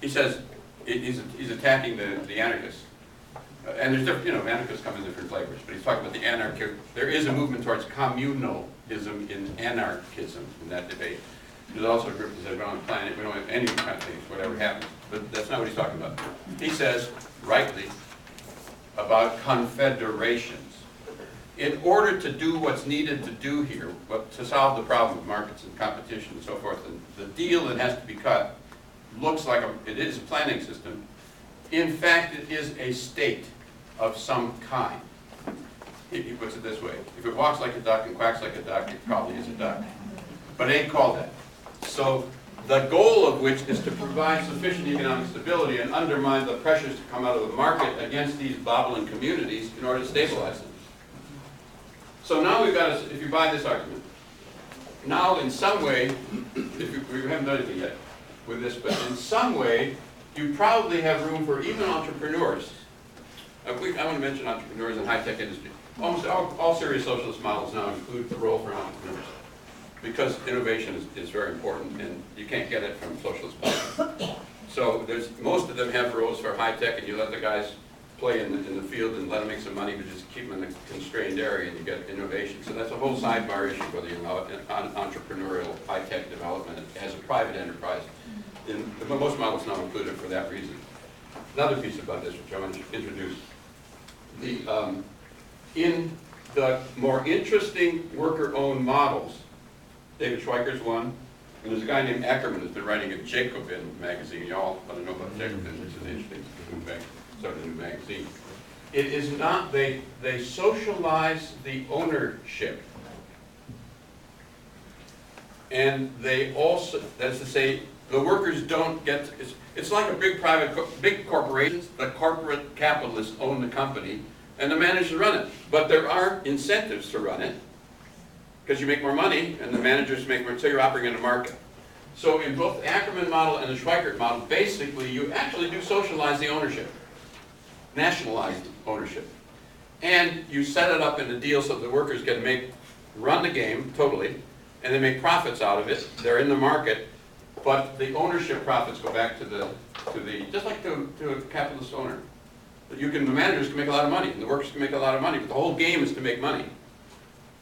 He says he's attacking the anarchists, and there's different, anarchists come in different flavors, but he's talking about the anarchic. There is a movement towards communalism in anarchism in that debate. There's also a group that says we don't have a planet, we don't have any kind of things, whatever happens. But that's not what he's talking about. He says, rightly, about confederations. In order to do what's needed to do here, to solve the problem of markets and competition and so forth, and the deal that has to be cut looks like it is a planning system. In fact, it is a state of some kind. He puts it this way: if it walks like a duck and quacks like a duck, it probably is a duck. But it ain't called that. So the goal of which is to provide sufficient economic stability and undermine the pressures to come out of the market against these bobbling communities in order to stabilize them. So now we've got, if you buy this argument, now in some way, we haven't done anything yet with this, but in some way, you probably have room for even entrepreneurs. I want to mention entrepreneurs in high-tech industry. Almost all serious socialist models now include the role for entrepreneurs, because innovation is very important, and you can't get it from socialist policy. So most of them have roles for high-tech, and you let the guys play in the field and let them make some money, but just keep them in a constrained area, and you get innovation. So that's a whole sidebar issue, whether you allow entrepreneurial high-tech development as a private enterprise. Most models now include it for that reason. Another piece about this, which I want to introduce. In the more interesting worker-owned models, David Schweiker's one, and there's a guy named Ackerman who's been writing a Jacobin magazine. Y'all want to know about Jacobin, which is interesting. Started a new magazine. It is not, they socialize the ownership. And they also, that's to say, the workers don't get, it's like a big corporations, the corporate capitalists own the company, and the managers run it. But there are incentives to run it, because you make more money, and the managers make more, so you're operating in a market. So in both the Ackerman model and the Schweikert model, basically you actually do socialize the ownership, nationalize ownership. And you set it up in a deal so the workers can run the game totally, and they make profits out of it. They're in the market, but the ownership profits go back to the just like to a capitalist owner. The managers can make a lot of money, and the workers can make a lot of money, but the whole game is to make money.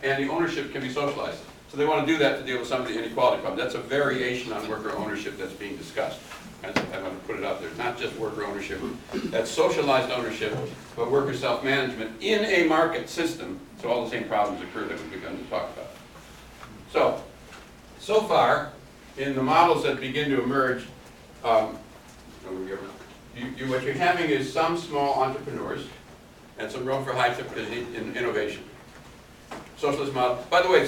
And the ownership can be socialized. So they want to do that to deal with some of the inequality problem. That's a variation on worker ownership that's being discussed. I want to put it out there. Not just worker ownership. That's socialized ownership, but worker self-management in a market system. So all the same problems occur that we've begun to talk about. So far, in the models that begin to emerge, what you're having is some small entrepreneurs and some room for high-tech innovation. Socialist model. By the way,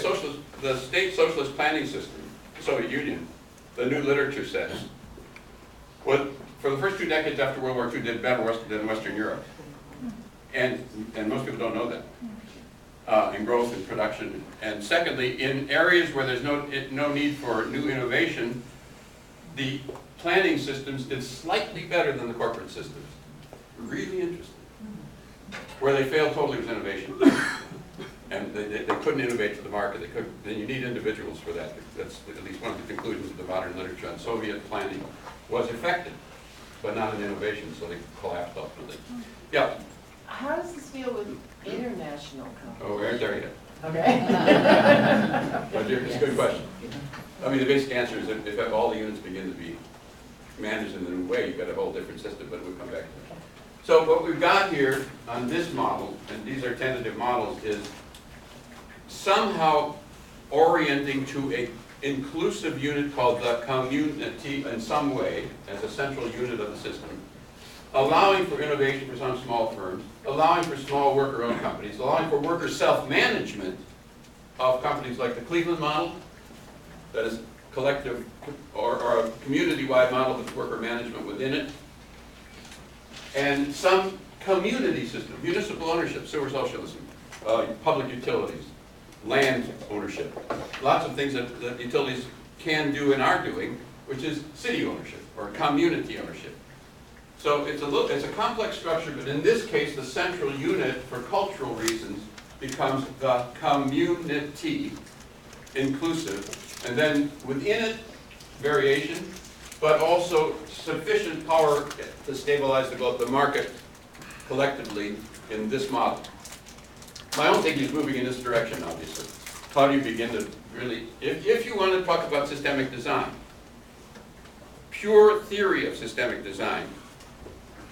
the state socialist planning system, the Soviet Union, the new literature says, for the first 2 decades after World War II did better than Western Europe. And most people don't know that. In growth and production. And secondly, in areas where there's no need for new innovation, the planning systems did slightly better than the corporate systems. Really interesting. Where they failed totally was innovation. And they couldn't innovate to the market. Then you need individuals for that. That's at least one of the conclusions of the modern literature on Soviet planning was effective, but not an innovation, so they collapsed ultimately. Yeah? How does this deal with international companies? Oh, we aren't there yet. Okay. But it's a good question. I mean, the basic answer is that if all the units begin to be managed in a new way, you've got a whole different system, but we'll come back to that. So what we've got here on this model, and these are tentative models, is somehow orienting to an inclusive unit called the community in some way as a central unit of the system, allowing for innovation for some small firms, allowing for small worker-owned companies, allowing for worker self-management of companies like the Cleveland model, that is collective or a community-wide model with worker management within it, and some community system, municipal ownership, sewer socialism, public utilities, land ownership, lots of things that utilities can do and are doing, which is city ownership or community ownership. So it's a complex structure, but in this case, the central unit for cultural reasons becomes the community, inclusive, and then within it, variation, but also sufficient power to stabilize the market collectively in this model. My own thinking is moving in this direction, obviously. How do you begin to really, if you want to talk about systemic design, pure theory of systemic design,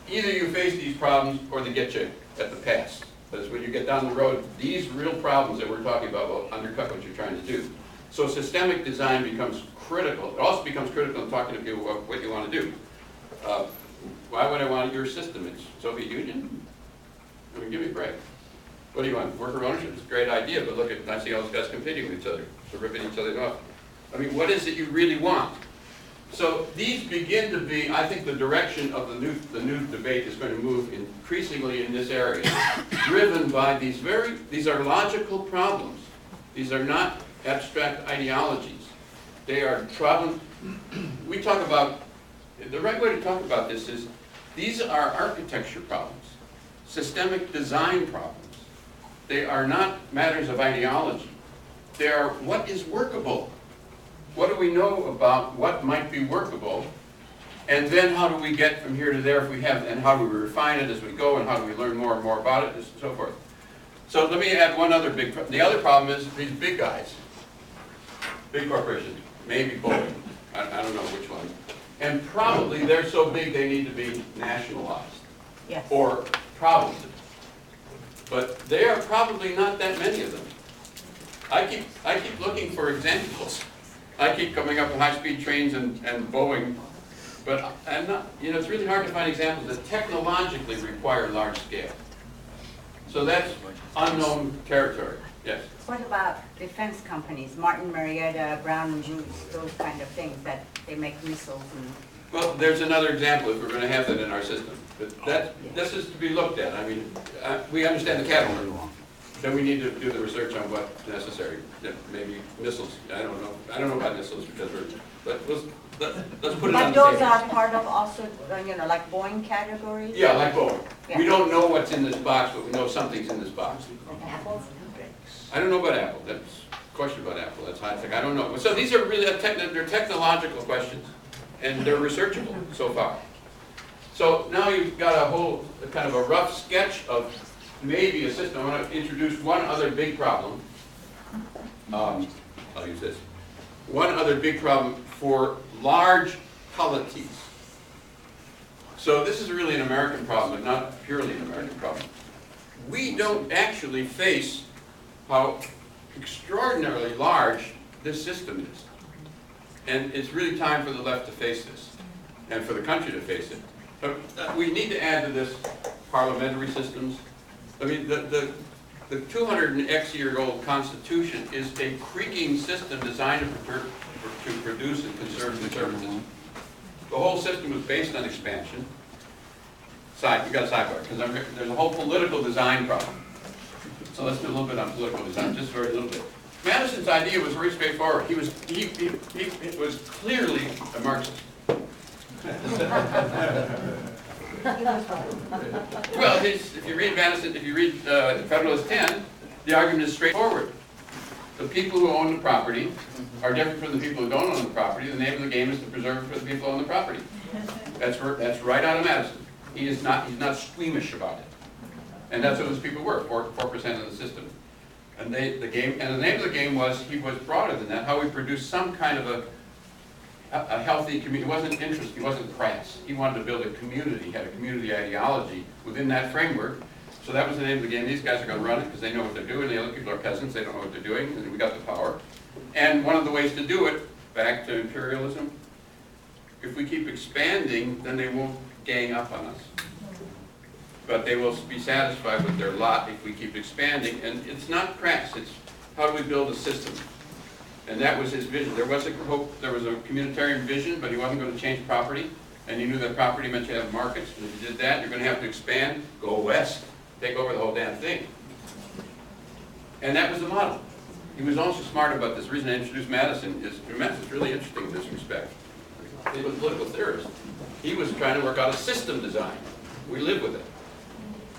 either you face these problems or they get you at the pass. Because when you get down the road, these real problems that we're talking about will undercut what you're trying to do. So systemic design becomes critical. It also becomes critical in talking to people about what you want to do. Why would I want your system? It's Soviet Union? I mean, give me a break. What do you want? Worker ownership is a great idea, but look at, I see all those guys competing with each other, so ripping each other off. I mean, what is it you really want? So these begin to be, I think the direction of the new debate is going to move increasingly in this area, driven by these are logical problems. These are not abstract ideologies. They are problems. We talk about, the right way to talk about this is, these are architecture problems, systemic design problems. They are not matters of ideology. They are what is workable. What do we know about what might be workable? And then how do we get from here to there if we have, and how do we refine it as we go, and how do we learn more and more about it, and so forth. So let me add one other big problem. The other problem is these big guys, big corporations, maybe Boeing, I don't know which one. And probably they're so big they need to be nationalized. Yes. Or probably. But there are probably not that many of them. I keep looking for examples. I keep coming up with high-speed trains and Boeing, but I'm not, it's really hard to find examples that technologically require large scale. So that's unknown territory. Yes? What about defense companies, Martin Marietta, Brown and Juice, those kind of things that they make missiles and... Well, there's another example if we're going to have that in our system. But this is to be looked at. I mean, we understand the catalog. Then we need to do the research on what's necessary. Maybe missiles. I don't know about missiles because let's put it on the table. But those are part of also, like Boeing category? Yeah, like Boeing. Yeah. We don't know what's in this box, but we know something's in this box. Apples? I don't know about Apple. That's a question about Apple. That's high tech. I don't know. So these are really they're technological questions, and they're researchable so far. So now you've got a whole kind of a rough sketch of maybe a system. I want to introduce one other big problem. I'll use this. One other big problem for large polities. So this is really an American problem, but not purely an American problem. We don't actually face how extraordinarily large this system is. And it's really time for the left to face this, and for the country to face it. But we need to add to this parliamentary systems. I mean, the 200-and-X-year-old Constitution is a creaking system designed to produce and conserve conservatism. The whole system was based on expansion. You got a sidebar, because there's a whole political design problem. So let's do a little bit on political design, just very little bit. Madison's idea was very straightforward. He was clearly a Marxist. Well, if you read Madison, if you read Federalist 10, the argument is straightforward. The people who own the property are different from the people who don't own the property. The name of the game is to preserve it for the people who own the property. That's right out of Madison. He's not squeamish about it. And that's what those people were, 4% of the system. And the name of the game was, he was broader than that, how we produce some kind of a healthy community. He wasn't interested, he wasn't crass. He wanted to build a community, he had a community ideology within that framework. So that was the name of the game. These guys are going to run it because they know what they're doing. The other people are peasants, they don't know what they're doing, and we got the power. And one of the ways to do it, back to imperialism, if we keep expanding, then they won't gang up on us. but they will be satisfied with their lot if we keep expanding. And it's not crass, it's how do we build a system? And that was his vision. There was a hope, there was a communitarian vision, but he wasn't going to change property. And he knew that property meant you have markets. And if you did that, you're going to have to expand, go west, take over the whole damn thing. And that was the model. He was also smart about this. The reason I introduced Madison is Madison's really interesting in this respect. He was a political theorist. He was trying to work out a system design. We live with it.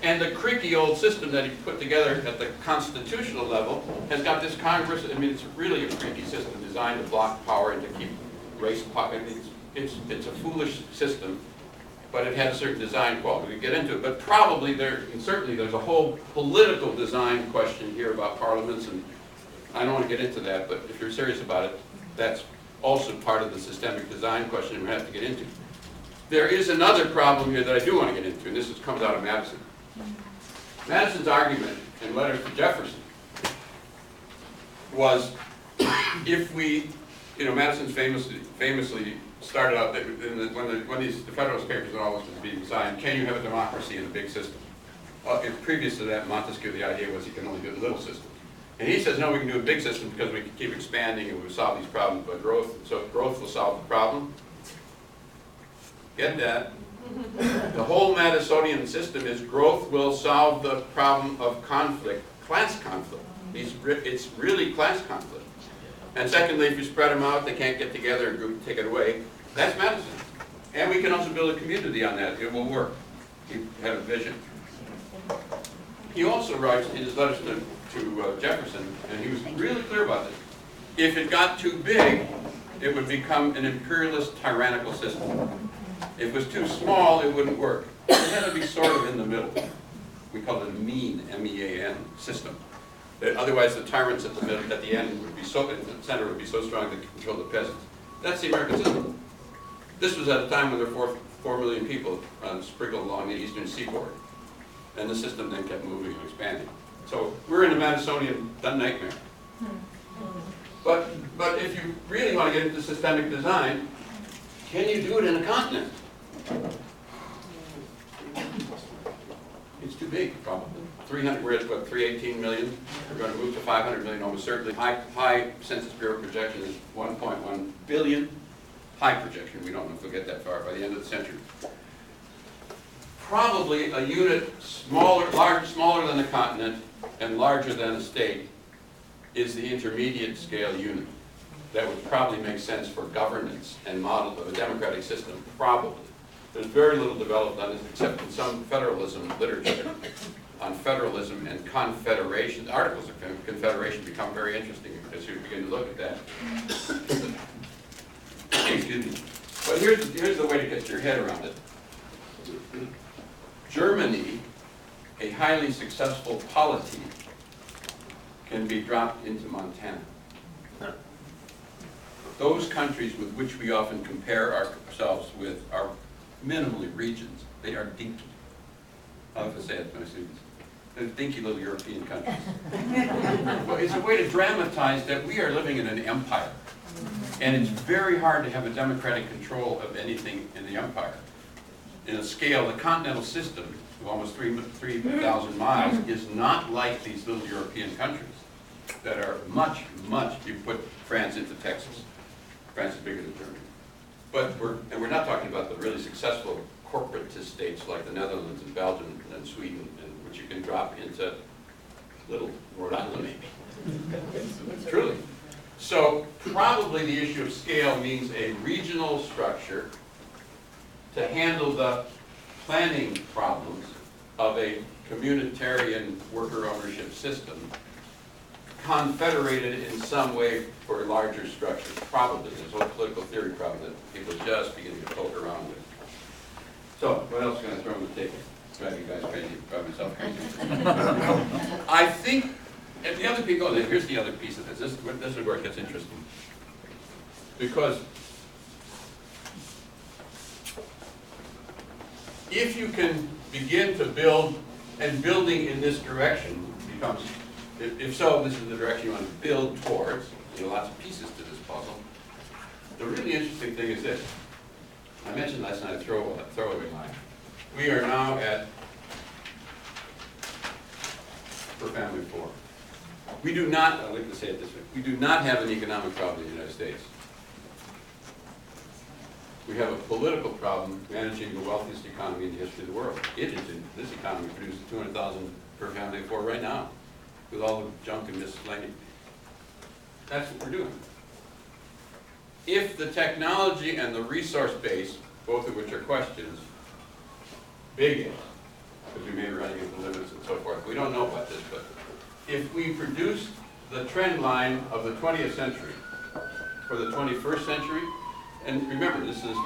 And the creaky old system that he put together at the constitutional level has got this Congress. I mean, it's really a creaky system designed to block power and to keep race power. I mean, it's a foolish system, but it had a certain design quality. We get into it, but probably certainly there's a whole political design question here about parliaments, and I don't want to get into that, but if you're serious about it, that's also part of the systemic design question we have to get into. There is another problem here that I do want to get into, and this comes out of Madison. Madison's argument in letters to Jefferson was, if we, Madison famously started out that when the Federalist Papers and all this was being signed, can you have a democracy in a big system? Previous to that, Montesquieu, the idea was you can only do a little system. And he says, no, we can do a big system because we can keep expanding and we'll solve these problems by growth. So growth will solve the problem. Get that? The whole Madisonian system is growth will solve the problem of conflict, class conflict. It's really class conflict. And secondly, if you spread them out, they can't get together and group take it away. That's Madison. And we can also build a community on that. It will work. He had a vision. He also writes in his letters to Jefferson, and he was really clear about this. If it got too big, it would become an imperialist, tyrannical system. If it was too small, it wouldn't work. It had to be sort of in the middle. We call it a mean, M-E-A-N, system. Otherwise, the tyrants at the middle, at the end, would be so, in the center would be so strong they could control the peasants. That's the American system. This was at a time when there were 4 million people sprinkled along the eastern seaboard. And the system then kept moving and expanding. So we're in a Madisonian nightmare. But if you really want to get into systemic design, can you do it in a continent? It's too big, probably. We're at what, 318 million? We're going to move to 500 million almost certainly. High Census Bureau projection is 1.1 billion. High projection, we don't know if we'll get that far by the end of the century. Probably a unit smaller than a continent and larger than a state is the intermediate scale unit. That would probably make sense for governance and model of a democratic system, probably. There's very little developed on this except in some federalism literature on federalism and confederation. The articles of confederation become very interesting as you begin to look at that. Excuse me. But here's the way to get your head around it. Germany, a highly successful polity, can be dropped into Montana. Those countries with which we often compare ourselves with are minimally regions. They are dinky. I have to say it to my students. They're dinky little European countries. Well, it's a way to dramatize that we are living in an empire. And it's very hard to have a democratic control of anything in the empire. In a scale, the continental system of almost 3,000 miles is not like these little European countries that are much, you put France into Texas. France is bigger than Germany. But we're not talking about the really successful corporatist states like the Netherlands and Belgium and Sweden, which you can drop into little Rhode Island maybe. Truly. So probably the issue of scale means a regional structure to handle the planning problems of a communitarian worker ownership system, confederated in some way for larger structures, probably. There's a whole political theory problem that people are just beginning to poke around with. So, what else can I throw on the table? Drive you guys crazy, drive myself crazy. I think, and the other people, here's the other piece of this. This is where it gets interesting. Because if you can begin to build, and building in this direction becomes, if so, this is the direction you want to build towards. There are lots of pieces to this puzzle. The really interesting thing is this. I mentioned last night a throwaway line. We are now at per family of 4. We do not, I'd like to say it this way, we do not have an economic problem in the United States. We have a political problem managing the wealthiest economy in the history of the world. This economy produces 200,000 per family of 4 right now, with all the junk and miscellaneous. That's what we're doing. If the technology and the resource base, both of which are questions, big if, because we may be running into limits and so forth, we don't know about this, but if we produce the trend line of the 20th century for the 21st century, and remember, this is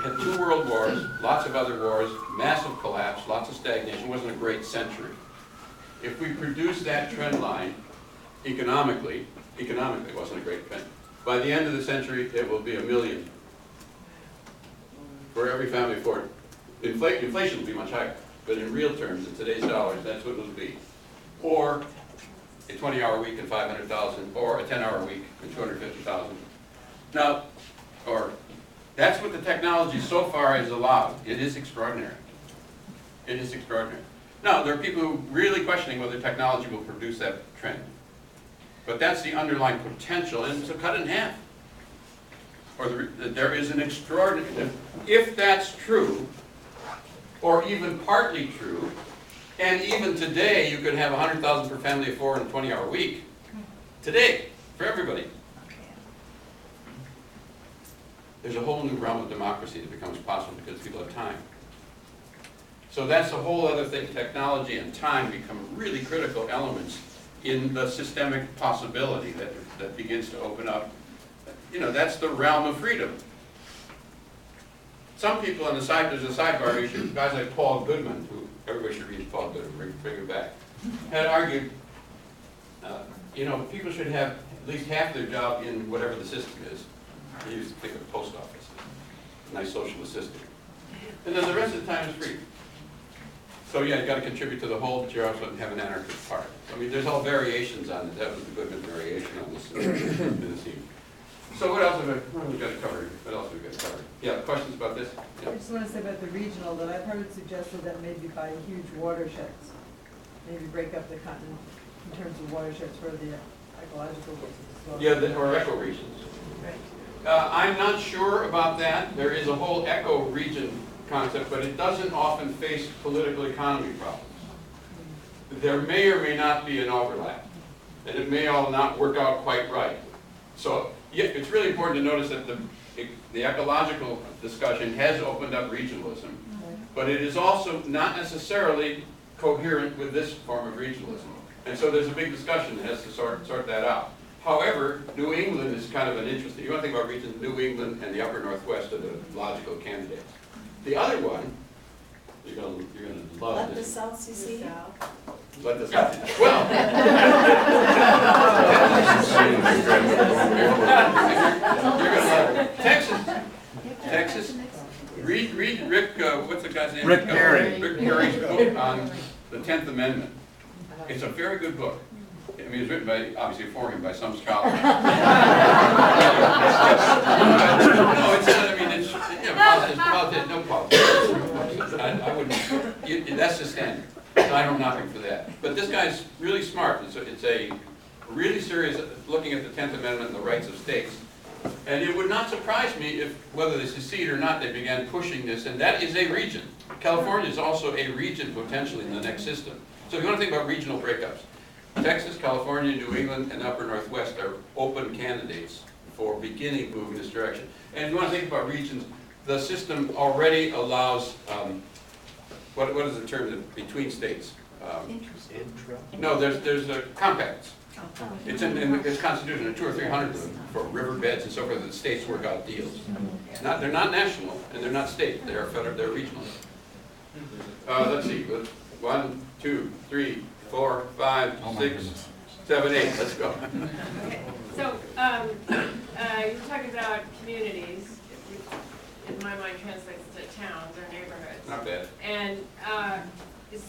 had 2 world wars, lots of other wars, massive collapse, lots of stagnation. It wasn't a great century. If we produce that trend line economically it wasn't a great trend. By the end of the century, it will be 1 million for every family of 4. Inflation will be much higher, but in real terms, in today's dollars, that's what it will be. Or a 20-hour week and 500,000, or a 10-hour week and 250,000. Now, that's what the technology so far has allowed. It is extraordinary. It is extraordinary. Now, there are people who are really questioning whether technology will produce that trend. But that's the underlying potential, and it's a cut in half. Or there is an extraordinary, if that's true, or even partly true, and even today you could have 100,000 per family of 4 in a 20-hour week. Today, for everybody. There's a whole new realm of democracy that becomes possible because people have time. So that's a whole other thing. Technology and time become really critical elements in the systemic possibility that begins to open up. You know, that's the realm of freedom. Some people on the side, there's a sidebar issue, guys like Paul Goodman, who everybody should read Paul Goodman, bring him back, had argued, you know, people should have at least half their job in whatever the system is. He used to think of the post office, a nice socialist system. And then the rest of the time is free. So yeah, you got to contribute to the whole, but you also have an anarchist part. I mean, there's all variations on it. That was the Goodman variation on this in the scene. So what else have we got to cover? What else have we got to cover? Yeah, questions about this? Yeah. I just want to say about the regional, that I've heard it suggested that maybe by huge watersheds, maybe break up the continent in terms of watersheds for the ecological reasons as well. Yeah, or ecoregions. Right. I'm not sure about that. There is a whole eco-region concept, but it doesn't often face political economy problems. There may or may not be an overlap, and it may all not work out quite right. So yeah, it's really important to notice that the ecological discussion has opened up regionalism, but it is also not necessarily coherent with this form of regionalism. And so there's a big discussion that has to sort that out. However, New England is kind of an interesting, you want to think about regions, New England and the upper Northwest are the logical candidates. The other one, you're going to love Let this. the South secede. Let the South. Well, you're going to love it. Texas. Read Rick, what's the guy's name? Rick Perry. Rick Perry's book on the 10th Amendment. It's a very good book. I mean, it's written by, obviously for him, by some scholar. No, it's, I mean, it's, you know, politics, no politics. I wouldn't, that's the standard. So I don't knock him for that. But this guy's really smart. It's a really serious looking at the 10th Amendment and the rights of states. And it would not surprise me if, whether they secede or not, they began pushing this, and that is a region. California is also a region potentially in the next system. So if you want to think about regional breakups, Texas, California, New England, and upper Northwest are open candidates for beginning to move in this direction. And if you want to think about regions, the system already allows, what is the term between states? No, there's a compacts. It's in its constitution, there are 200 or 300 of them for riverbeds and so forth. The states work out deals. They're not national and they're not state. They're federal. They're regional. Let's see. 1, 2, 3, 4, 5, 6, 7, 8. Let's go. Okay. So you're talking about communities. In my mind, translates to towns or neighborhoods. Not bad. And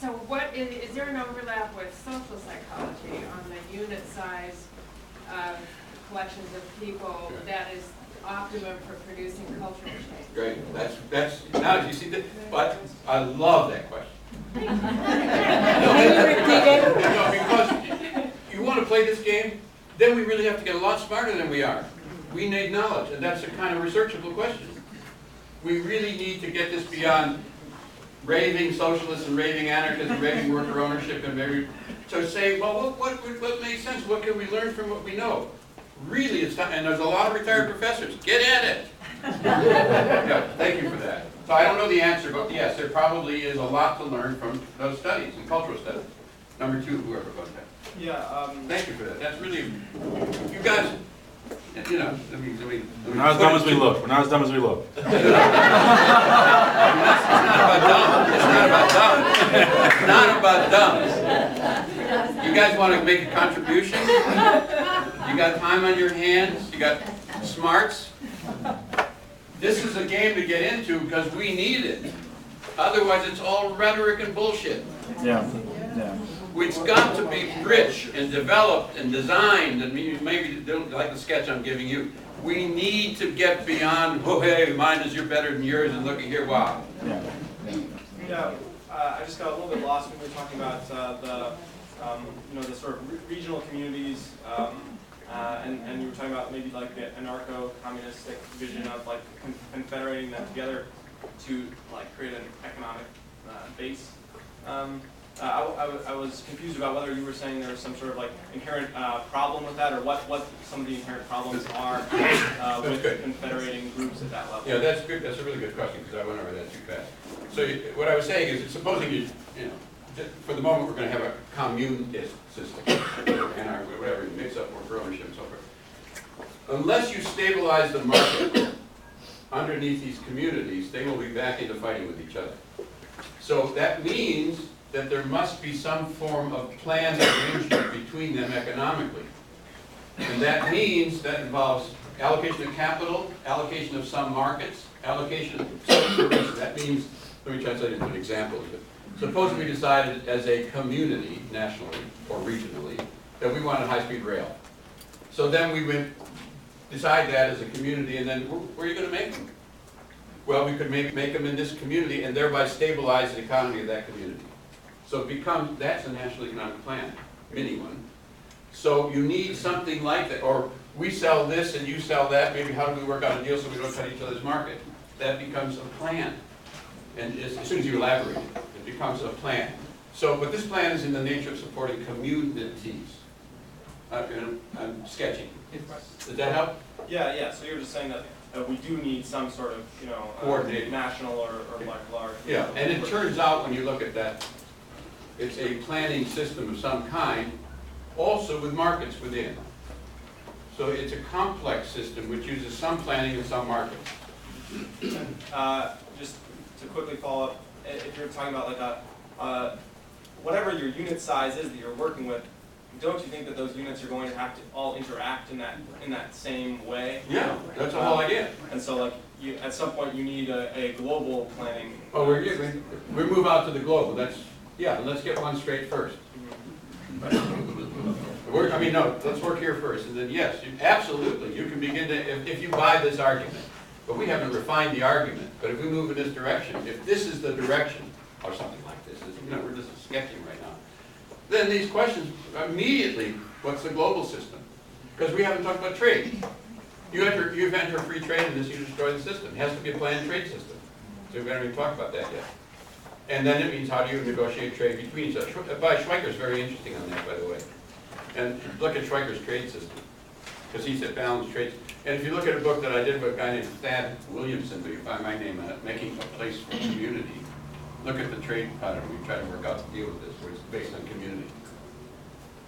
so what is there an overlap with social psychology on the unit size of collections of people that is optimum for producing cultural change? Great. That's now you see that. But I love that question. Can you repeat it? play this game, then we really have to get a lot smarter than we are. We need knowledge, and that's a kind of researchable question. We really need to get this beyond raving socialists and raving anarchists and raving worker ownership and maybe to say, well, what makes sense? What can we learn from what we know? Really, it's time, and there's a lot of retired professors. Get at it. Yeah, thank you for that. So I don't know the answer, but yes, there probably is a lot to learn from those studies and cultural studies. Number two, whoever goes next. Yeah. Thank you for that. That's really, you guys, you know, We're not as dumb as we look. We're not as dumb as we look. It's not about dumb. It's not about dumb. It's not about dumb. You guys want to make a contribution? You got time on your hands? You got smarts? This is a game to get into because we need it. Otherwise, it's all rhetoric and bullshit. Yeah. Yeah. It's got to be rich and developed and designed, and maybe you don't like the sketch I'm giving you. We need to get beyond, oh hey, mine is better than yours, and look at here, wow. Yeah. Yeah. I just got a little bit lost when we were talking about the sort of regional communities, and you were talking about maybe like the anarcho-communistic vision of like confederating them together to like create an economic base. I was confused about whether you were saying there was some sort of like inherent problem with that, or what some of the inherent problems are with confederating groups at that level. Yeah, that's good. That's a really good question because I went over that too fast. So what I was saying is, supposing you know, for the moment we're going to have a communist system, and whatever, mix up worker ownership and so forth. Unless you stabilize the market underneath these communities, they will be back into fighting with each other. So that means that there must be some form of planned arrangement between them economically. And that means that involves allocation of capital, allocation of some markets, allocation of some services. That means, let me translate it into an example. Suppose we decided as a community, nationally or regionally, that we wanted high-speed rail. So then we would decide that as a community, and then where are you going to make them? Well, we could maybe make them in this community and thereby stabilize the economy of that community. So it becomes, that's a national economic plan, mini one. So you need something like that, or we sell this and you sell that, maybe how do we work out a deal so we don't cut each other's market? That becomes a plan. And as soon as you elaborate it, it becomes a plan. So, but this plan is in the nature of supporting communities. I'm sketching. Does that help? Yeah. So you're just saying that we do need some sort of, coordinated national or like large. Yeah, and it turns out when you look at that, it's a planning system of some kind, also with markets within. So it's a complex system which uses some planning and some markets. Just to quickly follow up, if you're talking about like whatever your unit size is that you're working with, don't you think that those units are going to have to all interact in that same way? Yeah, that's the whole idea. And so like at some point you need a global planning. Oh, we move out to the global. Let's get one straight first. Let's work here first, and then yes, absolutely, you can begin to, if you buy this argument, but we haven't refined the argument, but if we move in this direction, if this is the direction, or something like this, we're just sketching right now, then these questions, immediately, what's the global system? Because we haven't talked about trade. You enter free trade in this, you destroy the system. It has to be a planned trade system. So we haven't even talked about that yet. And then it means how do you negotiate trade between each other. Schweiker's very interesting on that, by the way. And look at Schweiker's trade system, because he said balanced trades. And if you look at a book that I did with a guy named Thad Williamson, but you find my name on it, Making a Place for Community, look at the trade pattern we try to work out to deal with this, where it's based on community.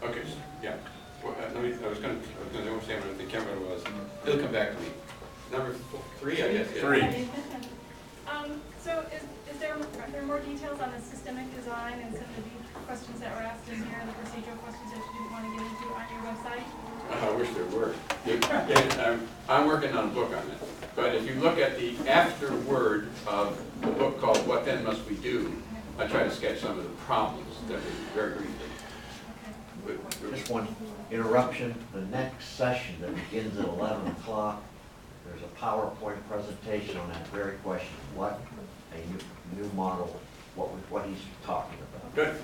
Okay, so, yeah. Well, I was going to understand what I can't remember what it was. It'll come back to me. Number 3, I guess. Yeah. 3. So are there more details on the systemic design and some of the questions that were asked in here, the procedural questions that you didn't want to get into on your website? I wish there were. I'm working on a book on it. But if you look at the afterword of the book called What Then Must We Do, I try to sketch some of the problems that we very briefly. Just one interruption. The next session that begins at 11 o'clock, there's a PowerPoint presentation on that very question. What a new model, what he's talking about. Good. So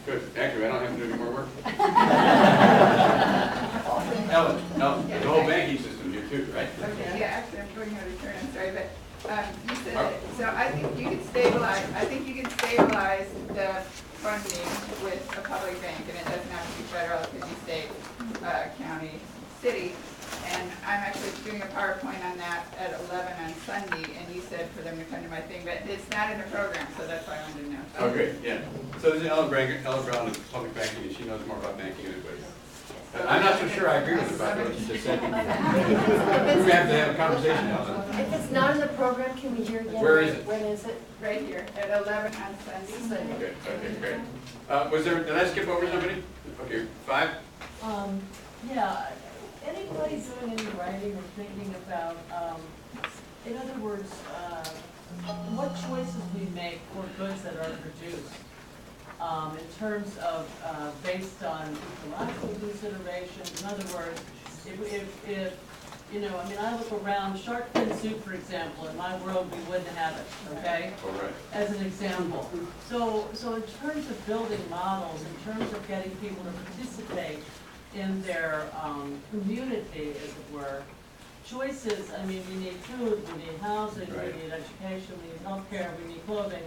Good. Actually, I don't have to do any more work. funding with a public bank, and it doesn't have to be federal, it could be state, county, city. And I'm actually doing a PowerPoint on that at 11 on Sunday, and you said for them to come to my thing, but it's not in the program, so that's why I wanted to know. Oh, great, yeah. So this is Ellen Brown of public banking, and she knows more about banking than anybody. I'm not so sure I agree with about what you just said. We have to have a conversation on it. If it's not in the program, can we hear again? Where is it? When is it? Right here, at 11 on Sunday. Okay, great. Did I skip over somebody? Okay, 5? Yeah, anybody doing any writing or thinking about, in other words, what choices we make for goods that are produced, in terms of, based on ecological considerations? In other words, if you know, I mean, I look around, shark fin soup, for example, in my world, we wouldn't have it, okay? All right. As an example. So in terms of building models, in terms of getting people to participate in their community, as it were, choices, I mean, we need food, we need housing, Right. we need education, we need healthcare, we need clothing.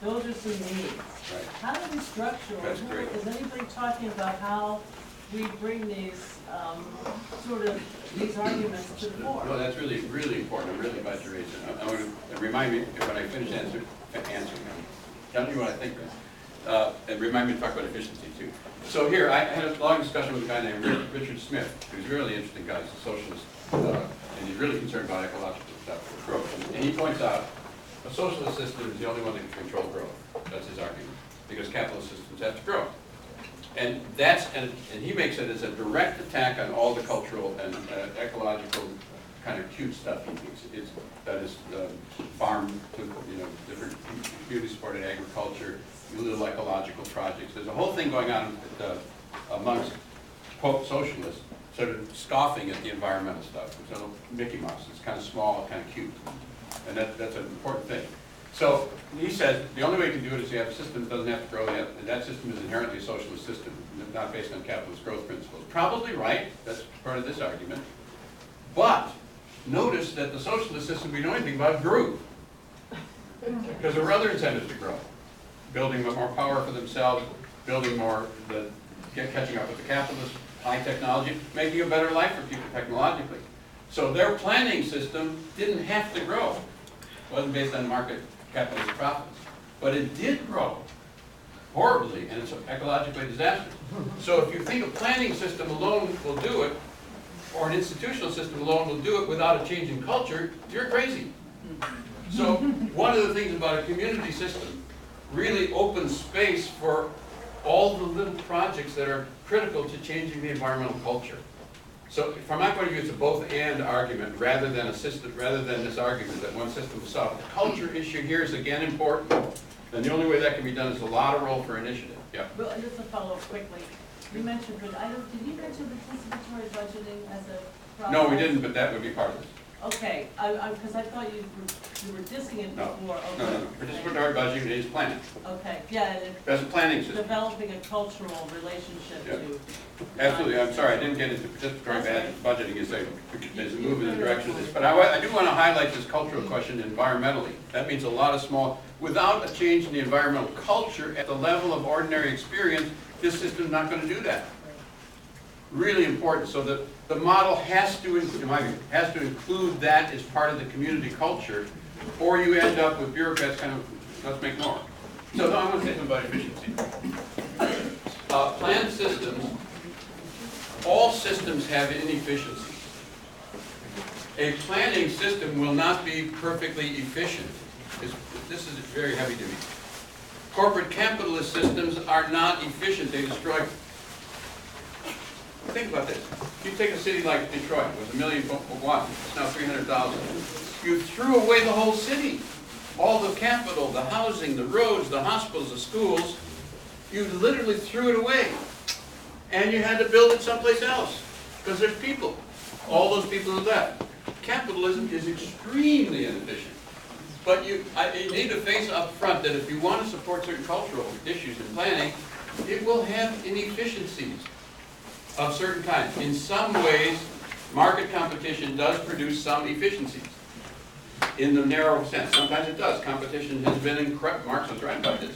Those are some needs. Right. How do we structure, That's great. is anybody talking about how we bring these, sort of, these arguments to the fore? No, that's really, really important. I'm really glad you raised it. I want to remind me, when I finish answering, tell me what I think. And remind me to talk about efficiency too. So here, I had a long discussion with a guy named Richard Smith, who's a really interesting guy. He's a socialist, and he's really concerned about ecological stuff, growth. And he points out a socialist system is the only one that can control growth. That's his argument, because capitalist systems have to grow. And he makes it as a direct attack on all the cultural and ecological kind of cute stuff he thinks. That is farm to, different community-supported agriculture, little ecological projects. There's a whole thing going on amongst quote socialists, sort of scoffing at the environmental stuff. It's a little Mickey Mouse. It's kind of small, kind of cute, and that's an important thing. So he says the only way you can do it is you have a system that doesn't have to grow. And that system is inherently a socialist system, not based on capitalist growth principles. Probably right. That's part of this argument. But notice that the socialist system we know anything about grew, because there were other incentives to grow. Building more power for themselves, building more, catching up with the capitalists, high technology, making a better life for people technologically. So their planning system didn't have to grow. It wasn't based on market capitalist profits. But it did grow horribly, and it's ecologically disastrous. So if you think a planning system alone will do it, or an institutional system alone will do it without a change in culture, you're crazy. So one of the things about a community system really opens space for all the little projects that are critical to changing the environmental culture. So from my point of view, it's a both-and argument rather than this argument that one system will solve. The culture issue here is again important, and the only way that can be done is a lot of role for initiative. Yeah. Well, just to follow up quickly, you mentioned, but did you mention participatory budgeting as a process? No, we didn't, but that would be part of this. Okay, because I thought you were dissing it No. before. Okay. No. Participatory budgeting is planning. Okay, yeah. That's a planning system. Developing a cultural relationship to. Absolutely. I'm sorry, I didn't get into participatory budgeting as a move in the direction of this. But I do want to highlight this cultural question environmentally. That means a lot of small, without a change in the environmental culture at the level of ordinary experience, this system is not going to do that. Really important. So the model has to include that as part of the community culture, or you end up with bureaucrats kind of, let's make more. So now I'm going to say something about efficiency. Planned systems, all systems have inefficiencies. A planning system will not be perfectly efficient. This is very heavy duty. Corporate capitalist systems are not efficient. They destroy. Think about this. You take a city like Detroit, it was 1 million watts, it's now 300,000. You threw away the whole city. All the capital, the housing, the roads, the hospitals, the schools, you literally threw it away. And you had to build it someplace else, because there's people. All those people are left. Capitalism is extremely inefficient. But you need to face up front that if you want to support certain cultural issues in planning, it will have inefficiencies of certain kinds. In some ways, market competition does produce some efficiencies in the narrow sense. Sometimes it does. Competition has been incredible. Marx was right about this.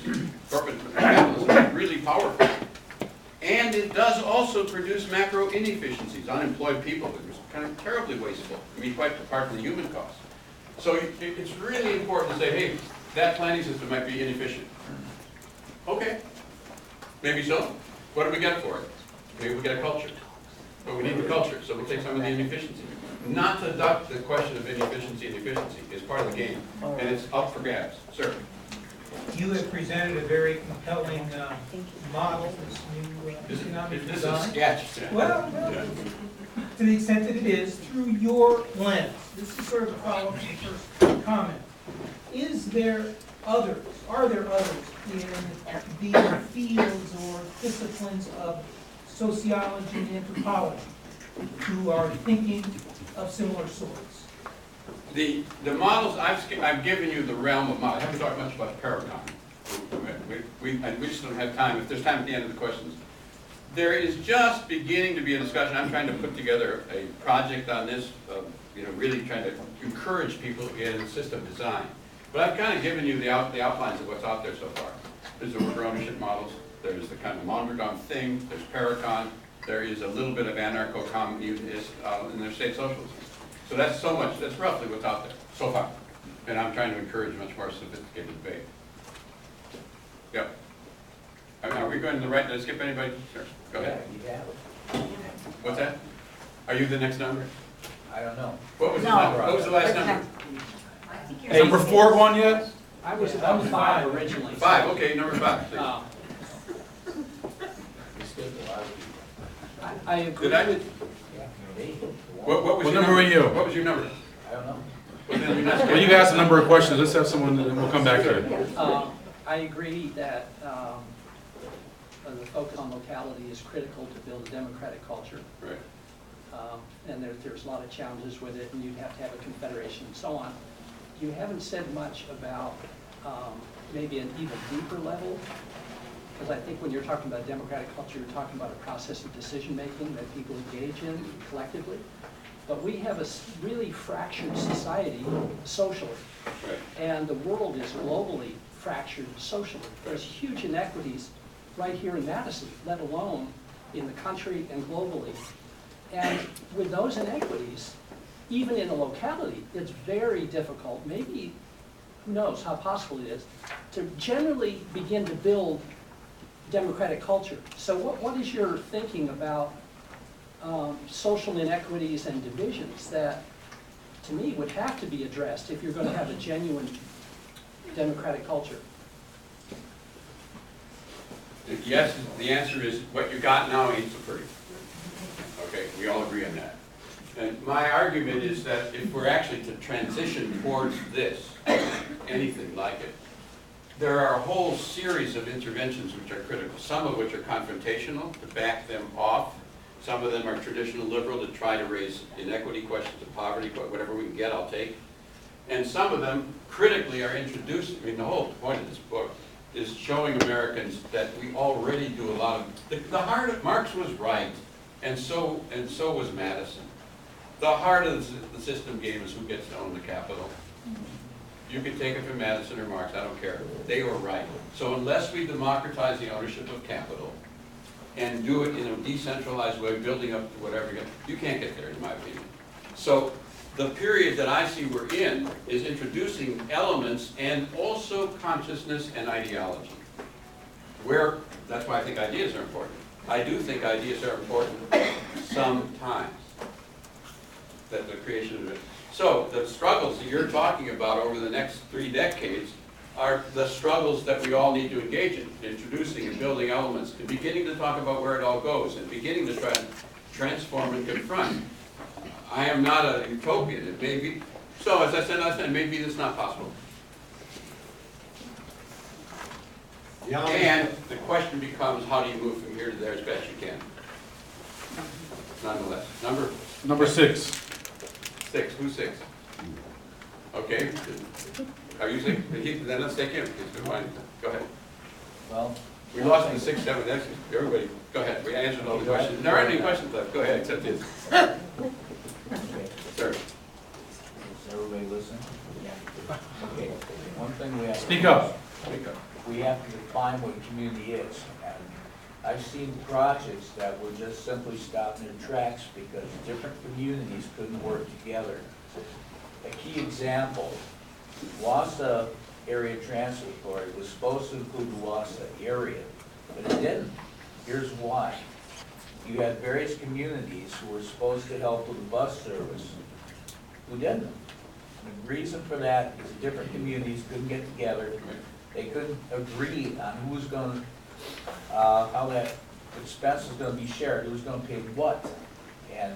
Corporate capitalism really powerful. And it does also produce macro inefficiencies, unemployed people, which is kind of terribly wasteful. I mean, quite apart from the human cost. So it's really important to say, hey, that planning system might be inefficient. Okay, maybe so. What do we get for it? Maybe we get a culture. But we need the culture, so we'll take some of the inefficiency. Not to duck the question of inefficiency and efficiency. It's part of the game, and it's up for grabs. Sir? You have presented a very compelling model, this new economic This is design. a sketch. Well, to the extent that it is, through your lens. This is sort of a follow-up to the first comment. Is there others, are there others in the fields or disciplines of sociology and anthropology who are thinking of similar sorts? The models, I've given you the realm of models. I haven't talked much about Paragon. We just don't have time. If there's time at the end of the questions. There is just beginning to be a discussion. I'm trying to put together a project on this, really trying to encourage people in system design. But I've kind of given you the outlines of what's out there so far. There's the worker ownership models. There's the kind of monogam thing. There's Paragon. There is a little bit of anarcho-communist, and there's state socialism. So that's roughly what's out there so far. And I'm trying to encourage much more sophisticated debate. Yep. Are we going to the right? Did I skip anybody? Sure. Go ahead. Yeah, What's that? Are you the next number? I don't know. What was the number? What was the last number? Is number 4 gone yet? I was about 5 originally. 5, okay, number 5, please. I agree Did I? with... What number were you? What was your number? I don't know. Well, you asked a number of questions. Let's have someone, and we'll come back to it. I agree that the focus on locality is critical to build a democratic culture. Right. And there's a lot of challenges with it, and you'd have to have a confederation and so on. You haven't said much about maybe an even deeper level, because I think when you're talking about democratic culture, you're talking about a process of decision-making that people engage in collectively. But we have a really fractured society socially, Right. and the world is globally fractured socially. There's huge inequities right here in Madison, let alone in the country and globally. And with those inequities, even in a locality, it's very difficult, maybe, who knows how possible it is, to generally begin to build democratic culture. So what is your thinking about social inequities and divisions that, to me, would have to be addressed if you're going to have a genuine democratic culture? Yes, the answer is what you got now ain't so pretty. Okay, we all agree on that. And my argument is that if we're actually to transition towards this, anything like it, there are a whole series of interventions which are critical, some of which are confrontational to back them off. Some of them are traditional liberal to try to raise inequity questions of poverty, whatever we can get, I'll take. And some of them critically are introduced. I mean, the whole point of this book is showing Americans that we already do a lot of, the heart of, Marx was right, and so was Madison. The heart of the system game is who gets to own the capital. You can take it from Madison or Marx, I don't care. They were right. So unless we democratize the ownership of capital and do it in a decentralized way, building up to whatever, you can't get there, in my opinion. So the period that I see we're in is introducing elements and also consciousness and ideology. That's why I think ideas are important. I do think ideas are important sometimes. That the creation of it. So the struggles that you're talking about over the next 3 decades are the struggles that we all need to engage in, introducing and building elements, and beginning to talk about where it all goes, and beginning to try to transform and confront. I am not a utopian. It may be. So as I said last time, maybe it's not possible. And the question becomes, how do you move from here to there as best you can? Nonetheless. Number 6. 6. Who's 6? Okay. Are you 6? Then let's take him. Go ahead. Well, we lost the 6, 7. That's everybody. Go ahead. We answered all the questions. There aren't any questions left. Go ahead, except his. Sir. Is everybody listening? Okay. One thing we have. Speak up. Speak up. we have to define what a community is. And I've seen projects that were just simply stopped in their tracks because different communities couldn't work together. A key example, Wausau Area Transit Authority was supposed to include the Wausau area, but it didn't. Here's why. You had various communities who were supposed to help with the bus service who didn't. And the reason for that is different communities couldn't get together. They couldn't agree on who's going to, how that expense is going to be shared, who's going to pay what. And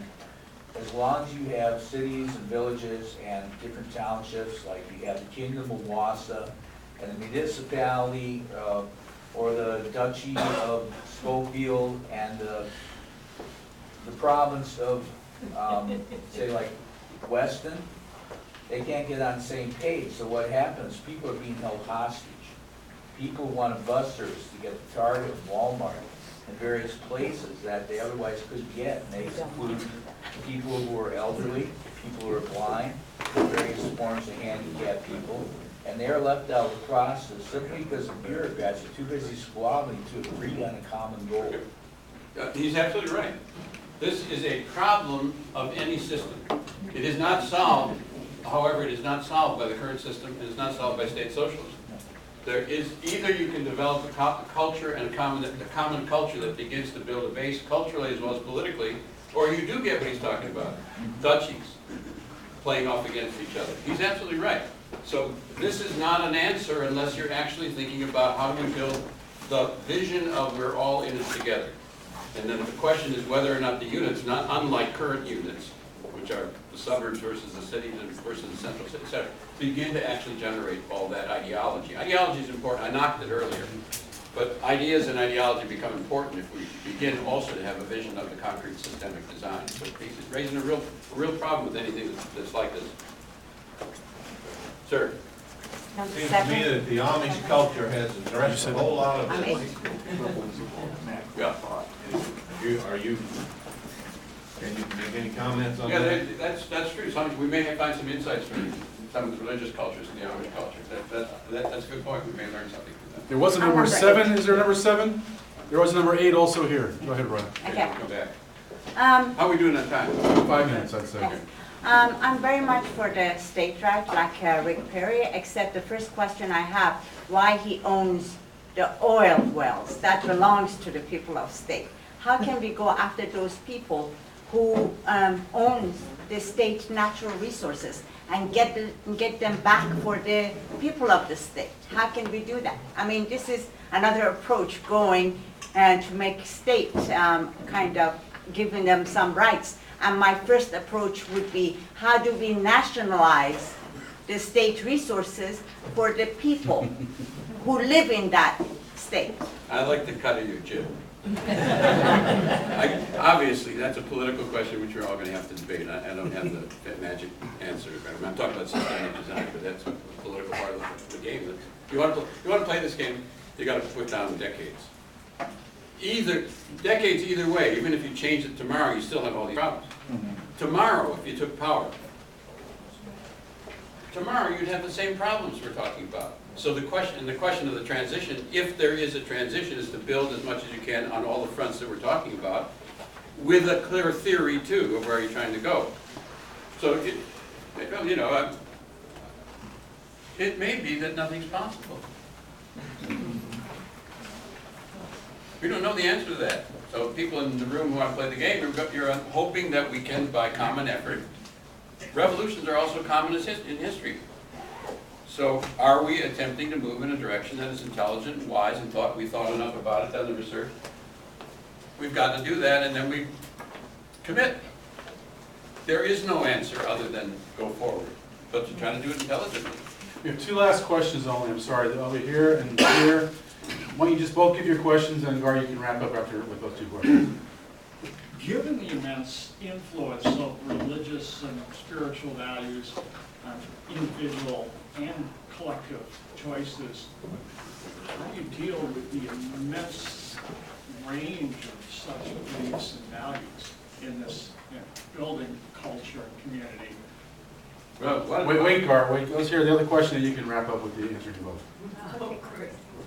as long as you have cities and villages and different townships, like you have the Kingdom of Wausau and the municipality or the Duchy of Schofield and the province of, say like Weston, they can't get on the same page. So what happens, people are being held hostage. People want a bus service to get to Target, Walmart, and various places that they otherwise couldn't get. And they include people who are elderly, people who are blind, various forms of handicapped people, and they're left out of the process simply because the bureaucrats are too busy squabbling to agree on a common goal. He's absolutely right. This is a problem of any system. It is not solved, however, it is not solved by the current system, it is not solved by state socialism. There is, either you can develop a culture and a common culture that begins to build a base culturally as well as politically, or you do get what he's talking about, duchies playing off against each other. He's absolutely right. So this is not an answer unless you're actually thinking about how do we build the vision of we're all in it together. And then the question is whether or not the units, not unlike current units, which are the suburbs versus the cities versus the central city, etc., begin to actually generate all that ideology. Ideology is important. I knocked it earlier. But ideas and ideology become important if we begin also to have a vision of the concrete systemic design. So it's raising a real problem with anything that's like this. Sir? Seems to me that the Amish culture has addressed a whole lot of this. Yeah. Can you make any comments on Yeah, that? that's true. We may find some insights from some of the religious cultures in the Amish culture. That's a good point. We may learn something from that. There was a number 7. Is there a number 7? There was a number 8 also here. Go ahead, Brian. Okay. We'll come back. How are we doing on time? 5 minutes, I'd say. Okay. I'm very much for the state right, like Rick Perry, except the first question I have, why he owns the oil wells that belongs to the people of state. How can we go after those people who owns the state natural resources and get them back for the people of the state? How can we do that? I mean, this is another approach going to make state kind of giving them some rights. And my first approach would be, how do we nationalize the state resources for the people who live in that state? I'd like to cut in your jib. Obviously, that's a political question which we're all going to have to debate. I don't have the magic answer. I'm talking about systemic design, but that's a political part of the game. If you want to play this game, you got to put down decades. Decades either way. Even if you change it tomorrow, you still have all these problems. Tomorrow, if you took power, tomorrow you'd have the same problems we're talking about. So the question of the transition, if there is a transition, is to build as much as you can on all the fronts that we're talking about, with a clear theory too of where you're trying to go. So it may be that nothing's possible. We don't know the answer to that. So people in the room who want to play the game, you're hoping that we can, by common effort. Revolutions are also common in history. So are we attempting to move in a direction that is intelligent and wise and we thought enough about it, done the research? We've got to do that, and then we commit. There is no answer other than go forward, but to try to do it intelligently. We have 2 last questions only. I'm sorry, over here and here. Why don't you just both give your questions, and Gar, you can wrap up after with those 2 questions. Given the immense influence of religious and spiritual values on individual and collective choices, how do you deal with the immense range of such beliefs and values in this building culture and community? Well, wait, Gar, wait. Let's hear the other question, and you can wrap up with the answer to both.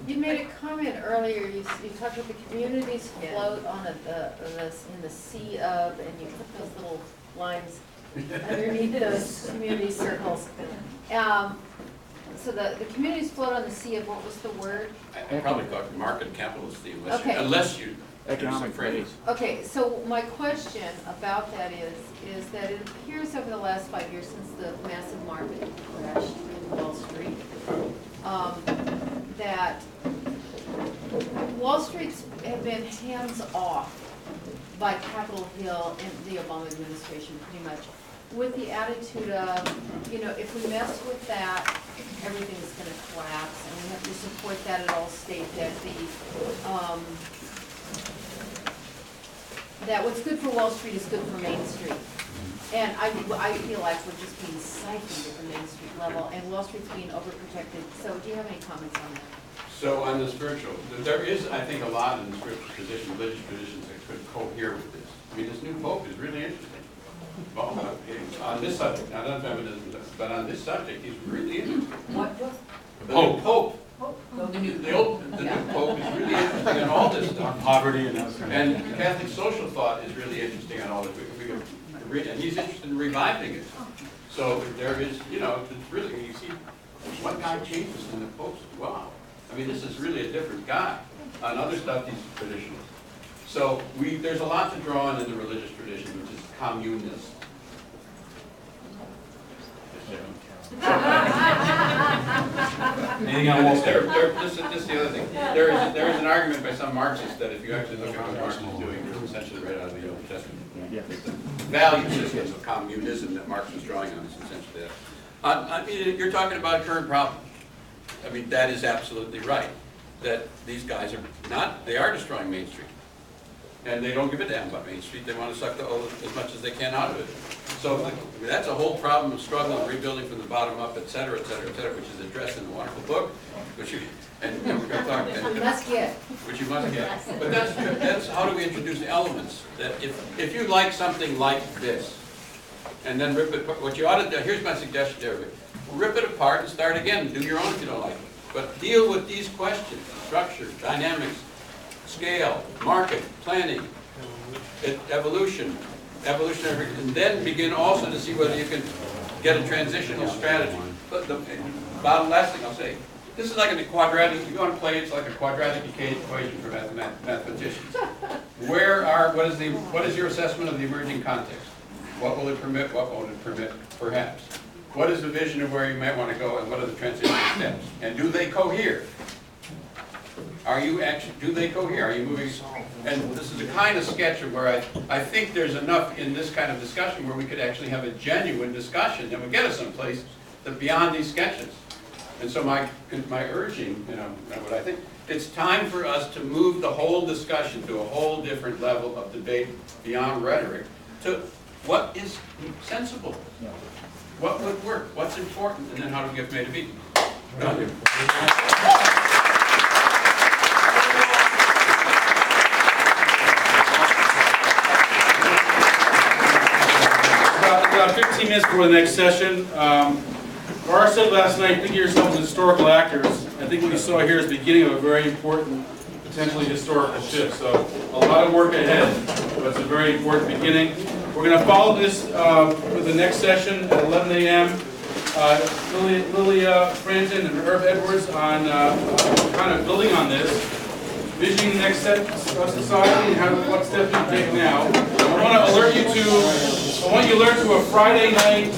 You made a comment earlier, you talked about the communities float on in the sea of, and you put those little lines underneath those community circles. So the communities float on the sea of, what was the word? I probably call it market capitalist, Okay. unless you do some phrase. Okay, so my question about that is that it appears over the last 5 years since the massive market crash in Wall Street, that Wall Street's have been hands off by Capitol Hill and the Obama administration pretty much, with the attitude of, you know, if we mess with that, everything's going to collapse, and we have to support that at all state, that that what's good for Wall Street is good for Main Street. And I feel like we're just being siphoned at the Main Street level, and Wall Street's being overprotected. So do you have any comments on that? So on the spiritual, there is, I think, a lot in the spiritual tradition, religious traditions that could cohere with this. I mean, this new pope is really interesting. Well, on this subject, not on feminism, but on this subject, he's really interesting. What? The new pope. The new pope is really interesting on all this stuff. Poverty and Catholic social thought is really interesting on all this. And he's interested in reviving it. So there is, you know, it's really, you see, one guy changes in the popes. Wow. I mean, this is really a different guy. On other stuff, he's traditional. So there's a lot to draw on in the religious tradition, which is communist. Anything on Wall Street? This is the other thing. There is an argument by some Marxists that if you actually look at what Marx is doing, it's essentially right out of the Old Testament. The value system of communism that Marx was drawing on is essentially that. I mean, you're talking about a current problem. I mean, that is absolutely right. That these guys are they are destroying Main Street. And they don't give a damn about Main Street. They want to suck as much as they can out of it. So that's a whole problem of struggle and rebuilding from the bottom up, et cetera, et cetera, et cetera, which is addressed in a wonderful book, which you must get. Which you must get. But that's how do we introduce elements that if you like something like this, and then rip it. What you ought to do. Here's my suggestion to everybody: rip it apart and start again. Do your own if you don't like it. But deal with these questions: structure, dynamics, scale, market, planning, evolutionary, and then begin also to see whether you can get a transitional strategy. But the last thing I'll say, this is like a quadratic, if you want to play, it's like a quadratic equation for mathematicians. What is your assessment of the emerging context? What will it permit, what won't it permit, perhaps? What is the vision of where you might want to go, and what are the transitional steps? And do they cohere? Do they cohere? Are you moving? And this is a kind of sketch of where I think there's enough in this kind of discussion where we could actually have a genuine discussion that would get us someplace beyond these sketches. And so my urging, you know, what I think, it's time for us to move the whole discussion to a whole different level of debate beyond rhetoric to what is sensible, what would work, what's important, and then how do we get from A to B. Thank you. About 15 minutes before the next session. Laura said last night, think of yourself as historical actors. I think what we saw here is the beginning of a very important, potentially historical shift. So a lot of work ahead, but it's a very important beginning. We're going to follow this with the next session at 11 a.m. Lily Franzen and Herb Edwards on kind of building on this, visioning the next step of society and what steps we take now. I want to alert you to, I want you to learn to a Friday night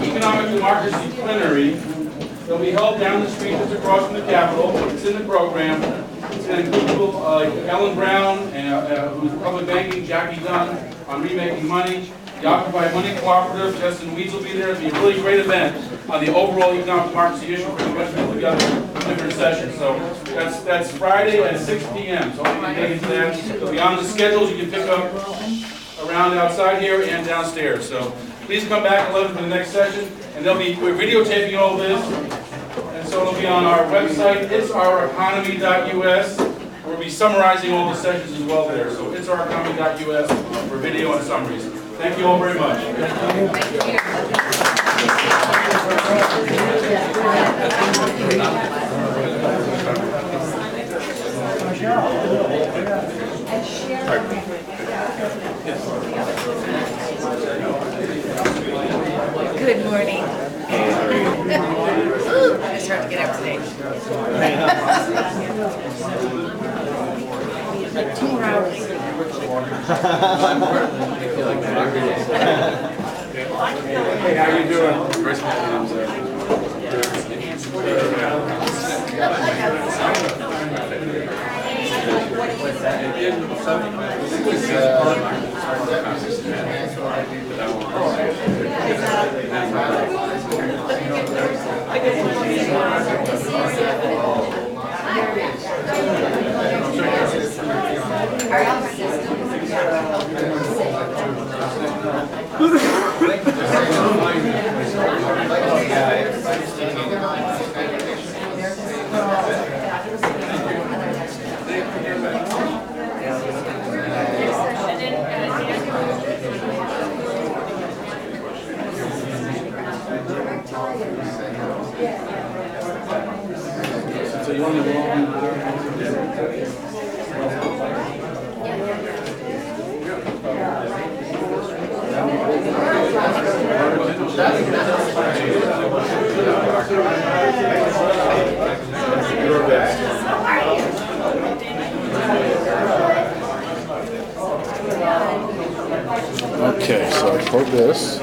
economic democracy plenary. They'll be held down the street just across from the Capitol. It's in the program. It's going to include people like Ellen Brown, who's public banking, Jackie Dunn on remaking money, the Occupy Money Cooperative, Justin Weeds will be there. It'll be a really great event on the overall economic democracy issue for the West Middle together in different sessions. So that's Friday at 6 p.m. So you can take into that. It'll be on the schedules you can pick up around outside here and downstairs. So please come back at 11 for the next session. And we're videotaping all this. And so it'll be on our website, itsoureconomy.us. We'll be summarizing all the sessions as well there. So itsoureconomy.us for video and summaries. Thank you all very much. Thank you. Good morning. It's hard to get up today. 2 more hours. Hey, how you doing? So you want to Okay, so for this.